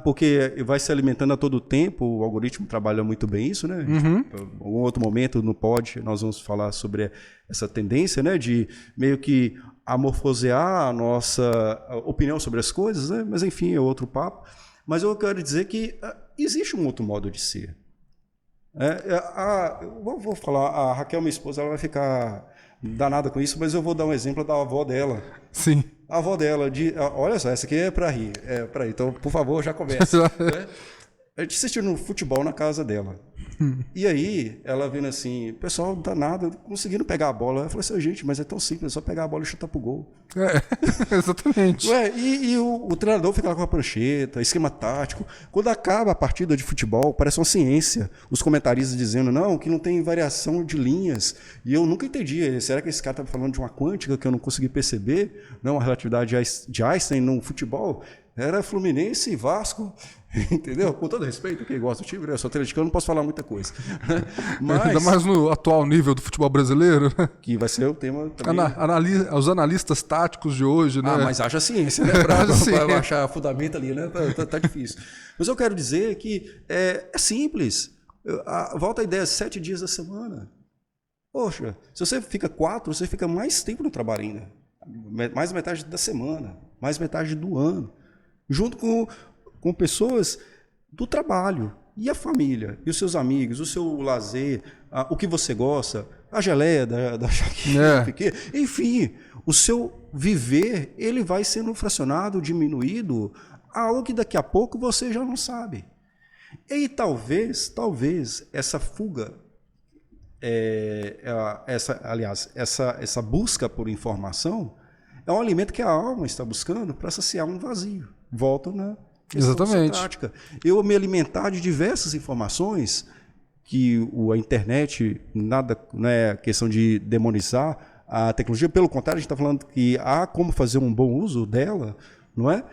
Porque vai se alimentando a todo tempo, o algoritmo trabalha muito bem isso, né? Em algum outro momento no pod nós vamos falar sobre essa tendência, né, de meio que amorfosear a nossa opinião sobre as coisas, né? Mas enfim, é outro papo. Mas eu quero dizer que existe um outro modo de ser. Eu vou falar, a Raquel, minha esposa, ela vai ficar danada com isso, mas eu vou dar um exemplo da avó dela. Sim. A avó dela, olha só, essa aqui é para rir, então, por favor, já começa. Né? A gente assistiu no futebol na casa dela. E aí, ela vendo assim, pessoal danado, conseguindo pegar a bola. Ela falou assim, gente, mas é tão simples, é só pegar a bola e chutar pro gol. Exatamente. E o treinador fica lá com a prancheta, esquema tático. Quando acaba a partida de futebol, parece uma ciência. Os comentaristas dizendo, não, que não tem variação de linhas. E eu nunca entendi. Será que esse cara está falando de uma quântica que eu não consegui perceber? Não, a relatividade de Einstein no futebol era Fluminense e Vasco. Entendeu? Com todo respeito, quem gosta do time, eu sou atleticano, não posso falar muita coisa. Mas, ainda mais no atual nível do futebol brasileiro, né? Que vai ser o tema também. Os analistas táticos de hoje, né? Mas haja ciência, né? Para achar fundamento ali, né? Tá difícil. Mas eu quero dizer que é simples. Volta a ideia, 7 dias da semana. Poxa, se você fica 4, você fica mais tempo no trabalho ainda. Mais metade da semana, mais metade do ano. Junto com pessoas do trabalho, e a família, e os seus amigos, o seu lazer, o que você gosta, a geleia da Shakira, enfim, o seu viver, ele vai sendo fracionado, diminuído, a algo que daqui a pouco você já não sabe. E talvez essa fuga, essa busca por informação, é um alimento que a alma está buscando para saciar um vazio. Volto na questão socrática. Eu me alimentar de diversas informações, que a internet, nada, não é questão de demonizar a tecnologia, pelo contrário, a gente está falando que há como fazer um bom uso dela, não é?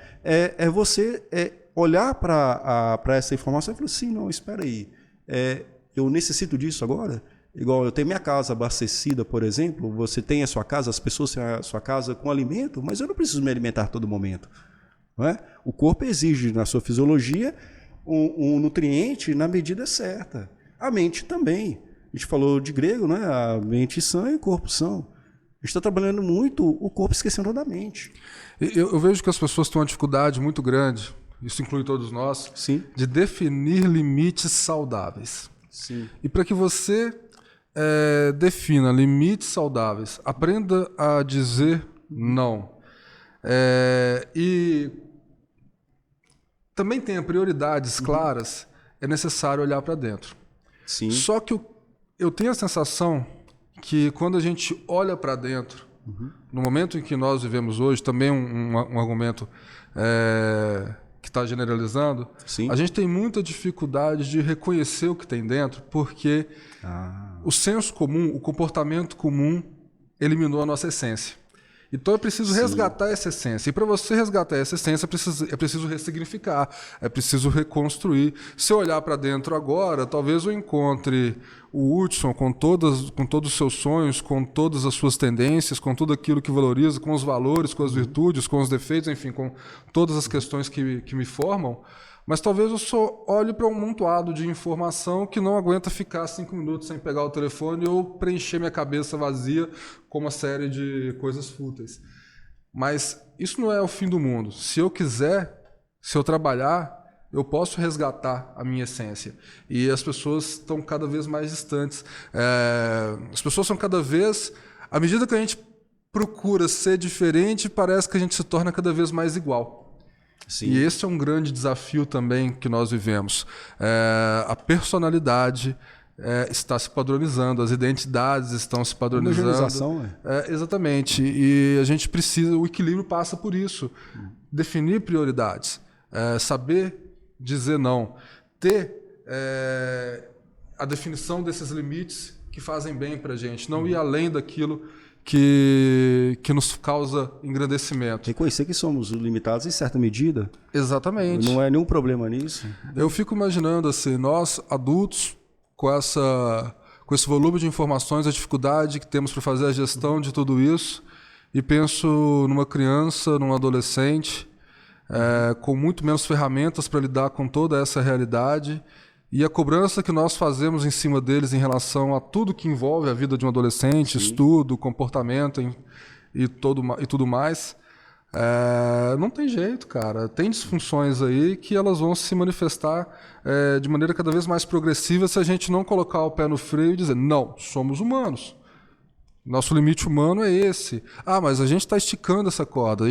Você olhar para essa informação e falar assim, não, espera aí, eu necessito disso agora? Igual eu tenho minha casa abastecida, por exemplo, você tem a sua casa, as pessoas têm a sua casa com alimento, mas eu não preciso me alimentar a todo momento. Não é? O corpo exige, na sua fisiologia, um nutriente na medida certa. A mente também. A gente falou de grego, né? A mente sã e o corpo são. A gente está trabalhando muito o corpo esquecendo da mente. Eu vejo que as pessoas têm uma dificuldade muito grande, isso inclui todos nós, sim, de definir limites saudáveis. Sim. E para que você defina limites saudáveis, aprenda a dizer não. E também tenha prioridades claras, é necessário olhar para dentro. Sim. Só que eu tenho a sensação que quando a gente olha para dentro, no momento em que nós vivemos hoje, também um argumento que está generalizando, sim, a gente tem muita dificuldade de reconhecer o que tem dentro, porque o senso comum, o comportamento comum eliminou a nossa essência. Então é preciso resgatar essa essência. E para você resgatar essa essência, é preciso ressignificar, é preciso reconstruir. Se eu olhar para dentro agora, talvez eu encontre o Hudson, com todos os seus sonhos, com todas as suas tendências, com tudo aquilo que valoriza, com os valores, com as virtudes, com os defeitos, enfim, com todas as questões que me formam, mas talvez eu só olhe para um amontoado de informação que não aguenta ficar 5 minutos sem pegar o telefone ou preencher minha cabeça vazia com uma série de coisas fúteis. Mas isso não é o fim do mundo. Se eu quiser, se eu trabalhar, eu posso resgatar a minha essência. E as pessoas estão cada vez mais distantes. As pessoas são cada vez... À medida que a gente procura ser diferente, parece que a gente se torna cada vez mais igual. Sim. E esse é um grande desafio também que nós vivemos. A personalidade está se padronizando, as identidades estão se padronizando. Exatamente. E a gente precisa... O equilíbrio passa por isso. Definir prioridades. Saber dizer não, ter a definição desses limites que fazem bem para a gente, não ir além daquilo que nos causa engrandecimento. Reconhecer que somos limitados em certa medida. Exatamente. Não é nenhum problema nisso. Eu fico imaginando assim, nós adultos, com esse volume de informações, a dificuldade que temos para fazer a gestão de tudo isso, e penso numa criança, num adolescente, com muito menos ferramentas para lidar com toda essa realidade, e a cobrança que nós fazemos em cima deles em relação a tudo que envolve a vida de um adolescente, Sim. estudo, comportamento e tudo mais, não tem jeito, cara. Tem disfunções aí que elas vão se manifestar de maneira cada vez mais progressiva se a gente não colocar o pé no freio e dizer, não, somos humanos. Nosso limite humano é esse. Mas a gente está esticando essa corda,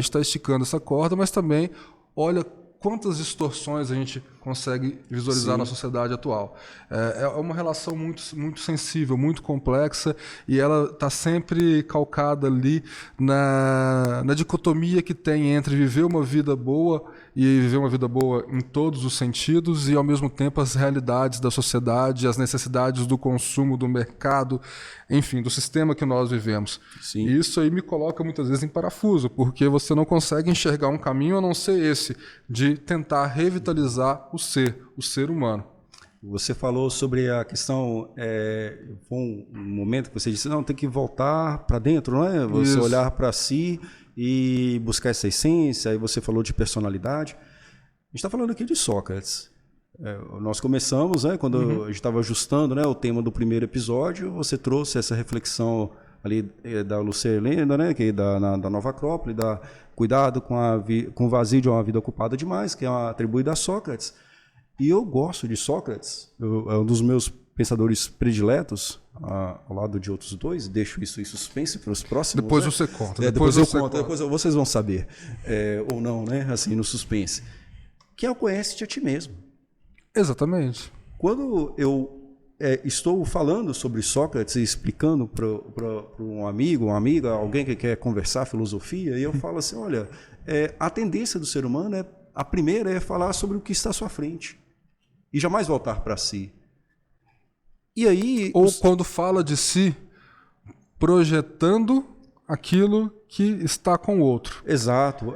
mas também olha quantas distorções a gente consegue visualizar Sim. na sociedade atual. É uma relação muito, muito sensível, muito complexa, e ela está sempre calcada ali na dicotomia que tem entre viver uma vida boa e viver uma vida boa em todos os sentidos e, ao mesmo tempo, as realidades da sociedade, as necessidades do consumo, do mercado, enfim, do sistema que nós vivemos. Sim. E isso aí me coloca muitas vezes em parafuso, porque você não consegue enxergar um caminho a não ser esse, de tentar revitalizar o ser humano. Você falou sobre a questão, foi um momento que você disse, não, tem que voltar para dentro, não é? Você Isso. olhar para si e buscar essa essência, aí você falou de personalidade. A gente está falando aqui de Sócrates. Nós começamos, né, quando a gente estava ajustando, né, o tema do primeiro episódio, você trouxe essa reflexão ali da Lúcia Helena, né, que da Nova Acrópole, da cuidado com o vazio de uma vida ocupada demais, que é atribuída a Sócrates. E eu gosto de Sócrates, é um dos meus pensadores prediletos, ao lado de outros dois, deixo isso em suspense para os próximos. Depois você conta. Depois eu conto, depois vocês vão saber, ou não, né, assim, no suspense. Que é o conhece-te a ti mesmo. Exatamente. Quando eu estou falando sobre Sócrates e explicando para um amigo, uma amiga, alguém que quer conversar filosofia, e eu falo assim, olha, a tendência do ser humano a primeira é falar sobre o que está à sua frente e jamais voltar para si. E aí, ou quando fala de si, projetando aquilo que está com o outro. Exato.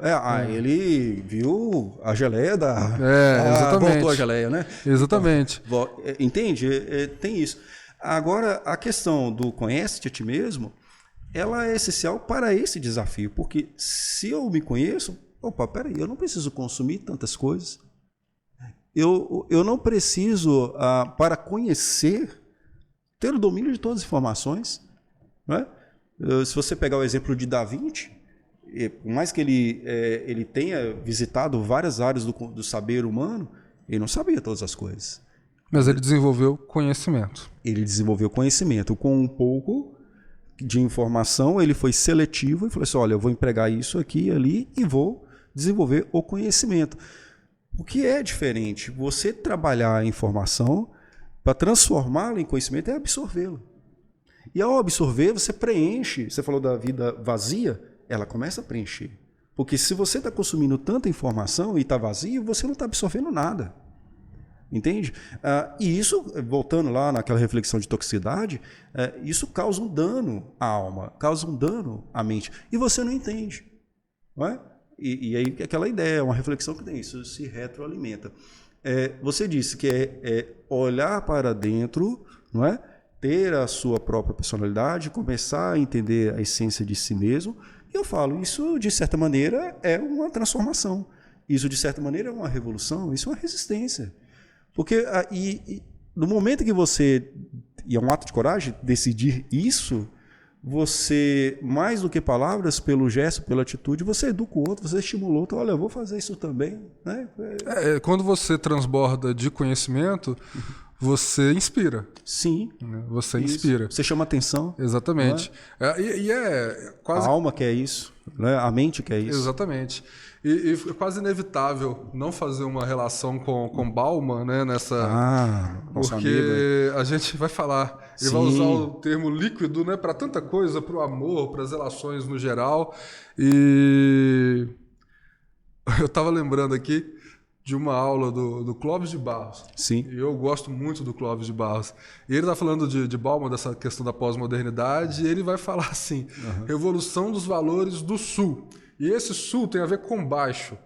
Ele viu a geleia exatamente. Voltou a geleia, né? Exatamente. Então, entende? Tem isso. Agora, a questão do conhece-te a ti mesmo, ela é essencial para esse desafio, porque se eu me conheço, peraí, eu não preciso consumir tantas coisas. Eu não preciso, para conhecer, ter o domínio de todas as informações, não é? Se você pegar o exemplo de Da Vinci, por mais que ele tenha visitado várias áreas do saber humano, ele não sabia todas as coisas. Mas ele desenvolveu conhecimento. Ele desenvolveu conhecimento. Com um pouco de informação, ele foi seletivo e falou assim, olha, eu vou empregar isso aqui e ali e vou desenvolver o conhecimento. O que é diferente? Você trabalhar a informação para transformá-la em conhecimento é absorvê-la. E ao absorver, você preenche. Você falou da vida vazia, ela começa a preencher. Porque se você está consumindo tanta informação e está vazio, você não está absorvendo nada. Entende? E isso, voltando lá naquela reflexão de toxicidade, isso causa um dano à alma, causa um dano à mente. E você não entende. Não é? E aí aquela ideia, uma reflexão que tem, isso se retroalimenta. Você disse que é olhar para dentro, não é? ter a sua própria personalidade, começar a entender a essência de si mesmo. E eu falo, isso de certa maneira é uma transformação. Isso de certa maneira é uma revolução, isso é uma resistência. Porque no momento que você, e é um ato de coragem, decidir isso, você, mais do que palavras, pelo gesto, pela atitude, você educa o outro, você estimula o outro, olha, eu vou fazer isso também. Né? Quando você transborda de conhecimento, você inspira. Sim. Você isso. Inspira. Você chama atenção. Exatamente. E é quase... A alma quer isso, né? A mente quer isso. Exatamente. E é quase inevitável não fazer uma relação com Bauman, né, nessa... porque a gente vai falar, ele vai usar o termo líquido, né, para tanta coisa, para o amor, para as relações no geral. E eu estava lembrando aqui de uma aula do Clóvis de Barros. Sim. E eu gosto muito do Clóvis de Barros. E ele está falando de Bauman, dessa questão da pós-modernidade, e ele vai falar assim, revolução dos valores do Sul. E esse sul tem a ver com baixo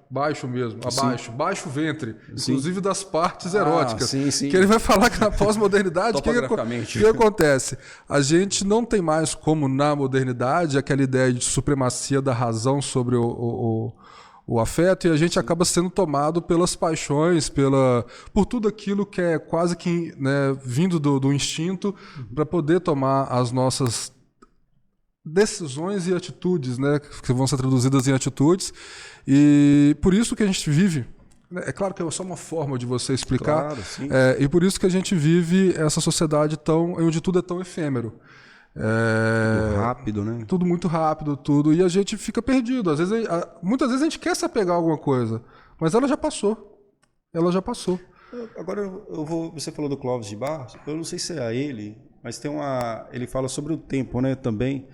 mesmo, abaixo, baixo ventre, inclusive das partes eróticas. Sim. Que ele vai falar que na pós-modernidade, o que acontece? A gente não tem mais, como na modernidade, aquela ideia de supremacia da razão sobre o afeto, e a gente acaba sendo tomado pelas paixões, por tudo aquilo que é quase que, né, vindo do instinto, para poder tomar as nossas decisões e atitudes, né, que vão ser traduzidas em atitudes, e por isso que a gente vive, é claro que é só uma forma de você explicar, claro, sim. E por isso que a gente vive essa sociedade onde tudo é tão efêmero. Tudo rápido, né? Tudo muito rápido, e a gente fica perdido. Muitas vezes a gente quer se apegar a alguma coisa, mas ela já passou. Agora você falou do Clóvis de Barros, eu não sei se é a ele, mas ele fala sobre o tempo, né, também.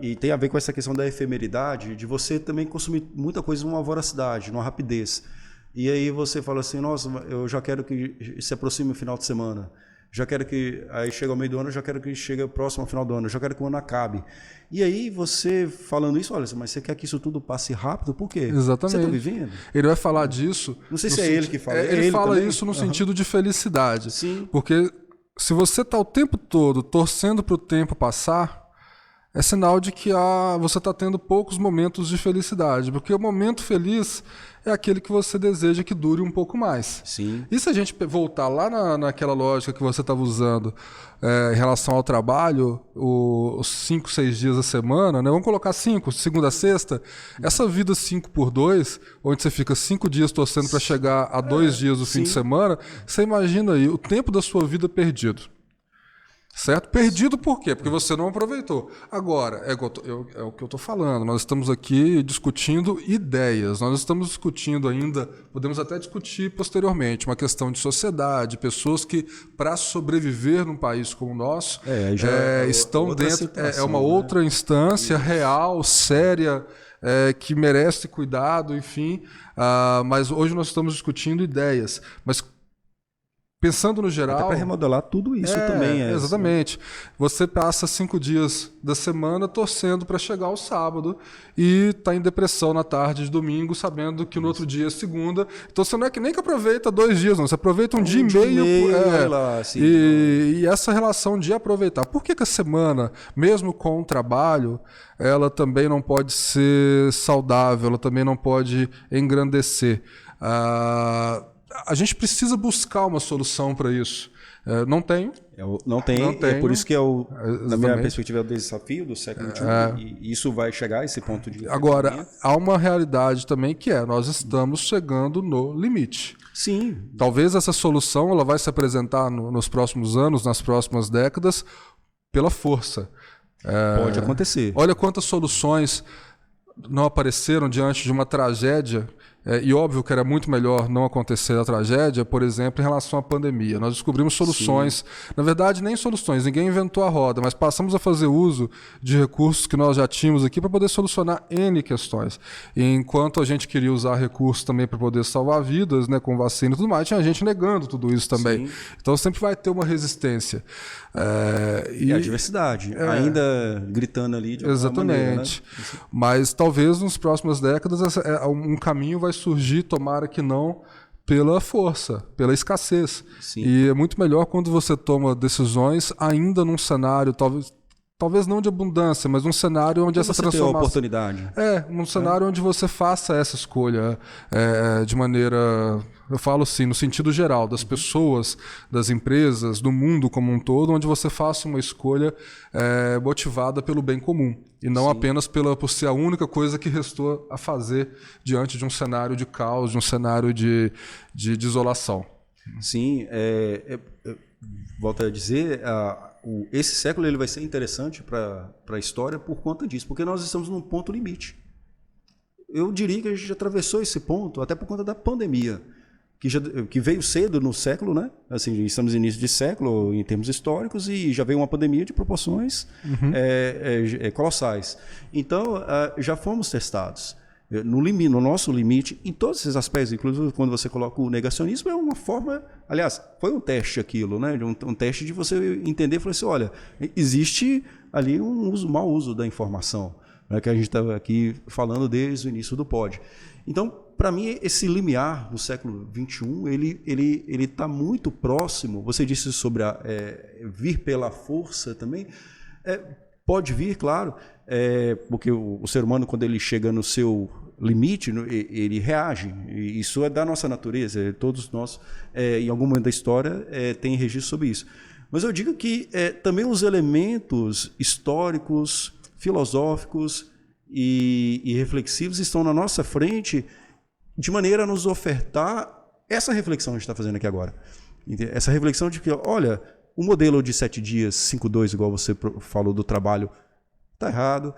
E tem a ver com essa questão da efemeridade, de você também consumir muita coisa numa voracidade, numa rapidez. E aí você fala assim, nossa, eu já quero que se aproxime o final de semana. Já quero que, aí chega ao meio do ano, eu já quero que chegue próximo ao final do ano, eu já quero que o ano acabe. E aí você falando isso, olha, mas você quer que isso tudo passe rápido? Por quê? Exatamente. Você está vivendo? Ele vai falar disso... Não sei se é ele que fala. Ele fala também? Isso no sentido de felicidade. Sim. Porque se você está o tempo todo torcendo para o tempo passar, é sinal de que você está tendo poucos momentos de felicidade. Porque o momento feliz é aquele que você deseja que dure um pouco mais. Sim. E se a gente voltar lá naquela lógica que você estava usando em relação ao trabalho, os 5, 6 dias da semana, né? Vamos colocar 5, segunda a sexta, essa vida 5x2, onde você fica 5 dias torcendo para chegar a 2 dias do fim de semana, você imagina aí o tempo da sua vida perdido. Certo? Perdido por quê? Porque você não aproveitou. Agora, é o que eu estou falando, nós estamos aqui discutindo ideias, nós estamos discutindo ainda, podemos até discutir posteriormente, uma questão de sociedade, pessoas que, para sobreviver num país como o nosso, estão dentro, situação, uma outra instância real, séria, que merece cuidado, enfim, mas hoje nós estamos discutindo ideias, mas pensando no geral... Até para remodelar tudo isso também. Exatamente. Você passa 5 dias da semana torcendo para chegar ao sábado e tá em depressão na tarde de domingo, sabendo que no outro dia é segunda. Então você não é que nem que aproveita 2 dias, não. Você aproveita um dia e meio. E essa relação de aproveitar. Por que a semana, mesmo com o trabalho, ela também não pode ser saudável, ela também não pode engrandecer? A gente precisa buscar uma solução para isso. Não tem. Não tem. É por isso que na minha perspectiva, é o desafio do século XXI. E isso vai chegar a esse ponto de... Agora, há uma realidade também que nós estamos chegando no limite. Sim. Talvez essa solução ela vai se apresentar nos próximos anos, nas próximas décadas, pela força. Pode acontecer. Olha quantas soluções não apareceram diante de uma tragédia. E óbvio que era muito melhor não acontecer a tragédia, por exemplo, em relação à pandemia. Nós descobrimos soluções, sim. Na verdade nem soluções, ninguém inventou a roda, mas passamos a fazer uso de recursos que nós já tínhamos aqui para poder solucionar N questões. E enquanto a gente queria usar recursos também para poder salvar vidas, né, com vacina e tudo mais, tinha gente negando tudo isso também. Sim. Então sempre vai ter uma resistência. E a diversidade, ainda gritando ali de alguma maneira, né? Mas talvez nas próximas décadas um caminho vai surgir, tomara que não, pela força, pela escassez. Sim. E é muito melhor quando você toma decisões ainda num cenário, talvez não de abundância, mas um cenário onde essa você transformação... tem a oportunidade. Um cenário onde você faça essa escolha de maneira, eu falo assim, no sentido geral, das pessoas, das empresas, do mundo como um todo, onde você faça uma escolha motivada pelo bem comum. E não Sim. apenas por ser a única coisa que restou a fazer diante de um cenário de caos, de um cenário de desolação. Sim, volto a dizer, esse século ele vai ser interessante para a história por conta disso, porque nós estamos num ponto limite. Eu diria que a gente já atravessou esse ponto até por conta da pandemia, que veio cedo no século, né? Assim, estamos no início de século em termos históricos e já veio uma pandemia de proporções colossais. Então, já fomos testados. No nosso limite, em todos esses aspectos, inclusive quando você coloca o negacionismo, é uma forma, aliás, foi um teste aquilo, né? Um teste de você entender, falar assim, olha, existe ali um mau uso da informação, né? Que a gente estava aqui falando desde o início do pod. Então, para mim, esse limiar no século XXI, ele está muito próximo, você disse sobre vir pela força também, pode vir, claro, porque o ser humano, quando ele chega no seu limite, ele reage. Isso é da nossa natureza. Todos nós, em algum momento da história, tem registro sobre isso. Mas eu digo que também os elementos históricos, filosóficos e reflexivos estão na nossa frente de maneira a nos ofertar essa reflexão que a gente está fazendo aqui agora. Essa reflexão de que, olha, o modelo de 7 dias, 5-2, igual você falou do trabalho, está errado.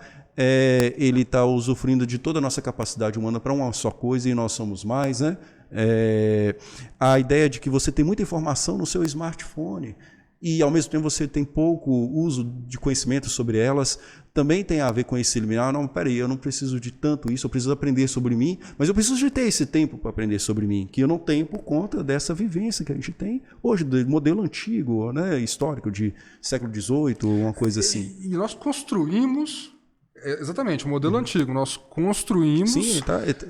Ele está usufruindo de toda a nossa capacidade humana para uma só coisa e nós somos mais, né? A ideia de que você tem muita informação no seu smartphone e ao mesmo tempo você tem pouco uso de conhecimento sobre elas, também tem a ver com esse limiar. Não, peraí, eu não preciso de tanto isso, eu preciso aprender sobre mim, mas eu preciso de ter esse tempo para aprender sobre mim, que eu não tenho por conta dessa vivência que a gente tem hoje, do modelo antigo, né, histórico, de século XVIII, uma coisa assim. E nós construímos... Exatamente, o modelo antigo. Nós construímos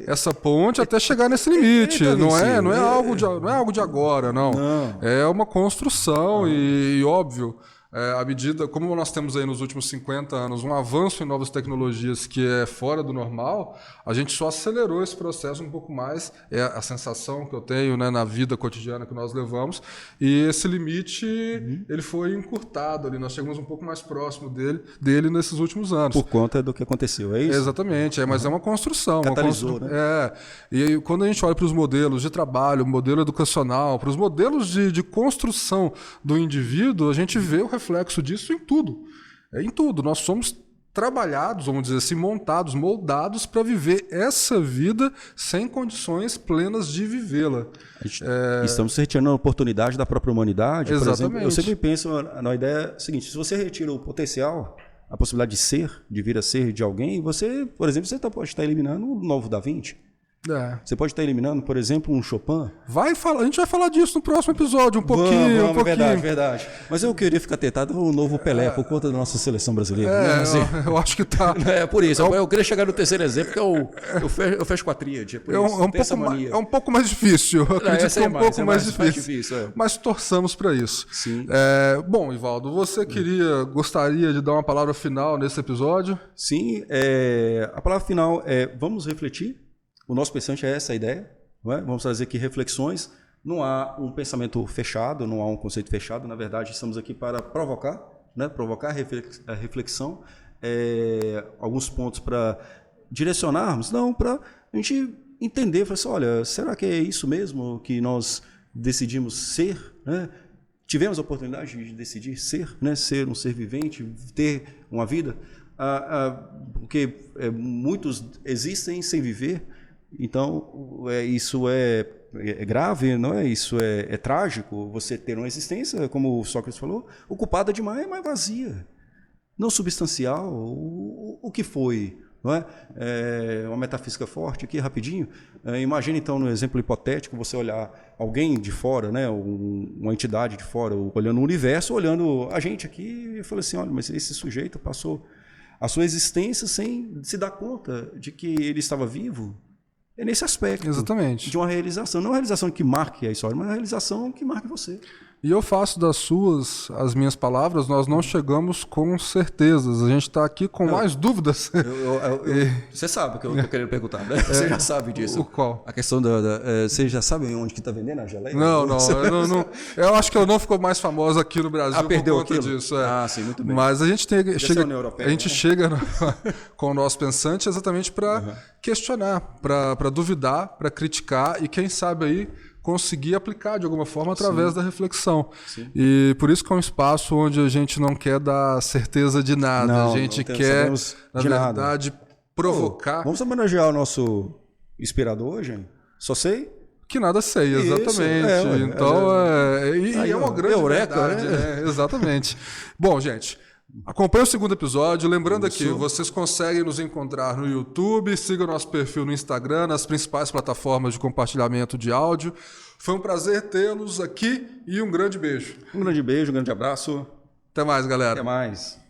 essa ponte até chegar nesse limite. Não é algo de agora, não. É uma construção e óbvio, à medida, como nós temos aí nos últimos 50 anos um avanço em novas tecnologias que é fora do normal, a gente só acelerou esse processo um pouco mais. É a sensação que eu tenho, né, na vida cotidiana que nós levamos. E esse limite ele foi encurtado ali. Nós chegamos um pouco mais próximo dele nesses últimos anos. Por conta do que aconteceu, é isso? Exatamente, mas é uma construção. Catalisou, né? E aí, quando a gente olha para os modelos de trabalho, modelo educacional, para os modelos de construção do indivíduo, a gente vê o reflexo disso em tudo. Em tudo. Nós somos trabalhados, vamos dizer assim, montados, moldados para viver essa vida sem condições plenas de vivê-la. Estamos retirando a oportunidade da própria humanidade. Exatamente. Por exemplo, eu sempre penso na ideia seguinte: se você retira o potencial, a possibilidade de ser, de vir a ser de alguém, você, por exemplo, pode estar eliminando um novo Da Vinci. Você pode estar eliminando, por exemplo, um Chopin. A gente vai falar disso no próximo episódio, um pouquinho. Verdade. Mas eu queria ficar tentado no novo Pelé, por conta da nossa seleção brasileira. Eu acho que tá. Por isso. Eu queria chegar no terceiro exemplo, que eu fecho com a tríade. É um pouco mais difícil. Eu acredito que é um pouco mais difícil. Mas torçamos para isso. Sim. Bom, Ivaldo, você gostaria de dar uma palavra final nesse episódio? Sim. A palavra final é: vamos refletir. O nosso pensante é essa a ideia, não é? Vamos trazer aqui reflexões. Não há um pensamento fechado, não há um conceito fechado. Na verdade, estamos aqui para provocar, né? Provocar a reflexão, alguns pontos para direcionarmos, não, para a gente entender, falar assim, olha, será que é isso mesmo que nós decidimos ser, né? Tivemos a oportunidade de decidir ser, né? Ser um ser vivente, ter uma vida, porque muitos existem sem viver. Então, isso é grave, não é? Isso é trágico, você ter uma existência, como o Sócrates falou, ocupada demais, mas vazia, não substancial. O que foi? Não é? Uma metafísica forte aqui, rapidinho. Imagine, então, no exemplo hipotético, você olhar alguém de fora, né? Uma entidade de fora, olhando o universo, olhando a gente aqui, e fala assim, olha, mas esse sujeito passou a sua existência sem se dar conta de que ele estava vivo. é nesse aspecto. Exatamente. De uma realização. Não uma realização que marque a história, mas uma realização que marque você. E eu faço das suas as minhas palavras, nós não chegamos com certezas. A gente está aqui com mais dúvidas. Você sabe o que eu estou querendo perguntar, né? Você já sabe disso. O qual? A questão você já sabe onde que está vendendo a geleia? Não. Eu acho que ela não ficou mais famosa aqui no Brasil perdeu por conta aquilo? disso. Sim, muito bem. Mas a gente Europeia, a gente chega com o nosso pensante exatamente para questionar, para duvidar, para criticar e quem sabe aí conseguir aplicar de alguma forma através da reflexão. Sim. E por isso que é um espaço onde a gente não quer dar certeza de nada. A gente quer, na verdade, provocar... Vamos homenagear o nosso inspirador hoje? Só sei? Que nada sei, exatamente. Então, é uma grande verdade. Né? Exatamente. Bom, gente... Acompanhe o segundo episódio. Lembrando aqui, vocês conseguem nos encontrar no YouTube, siga o nosso perfil no Instagram, nas principais plataformas de compartilhamento de áudio. Foi um prazer tê-los aqui e um grande beijo. Um grande beijo, um grande abraço. Até mais, galera. Até mais.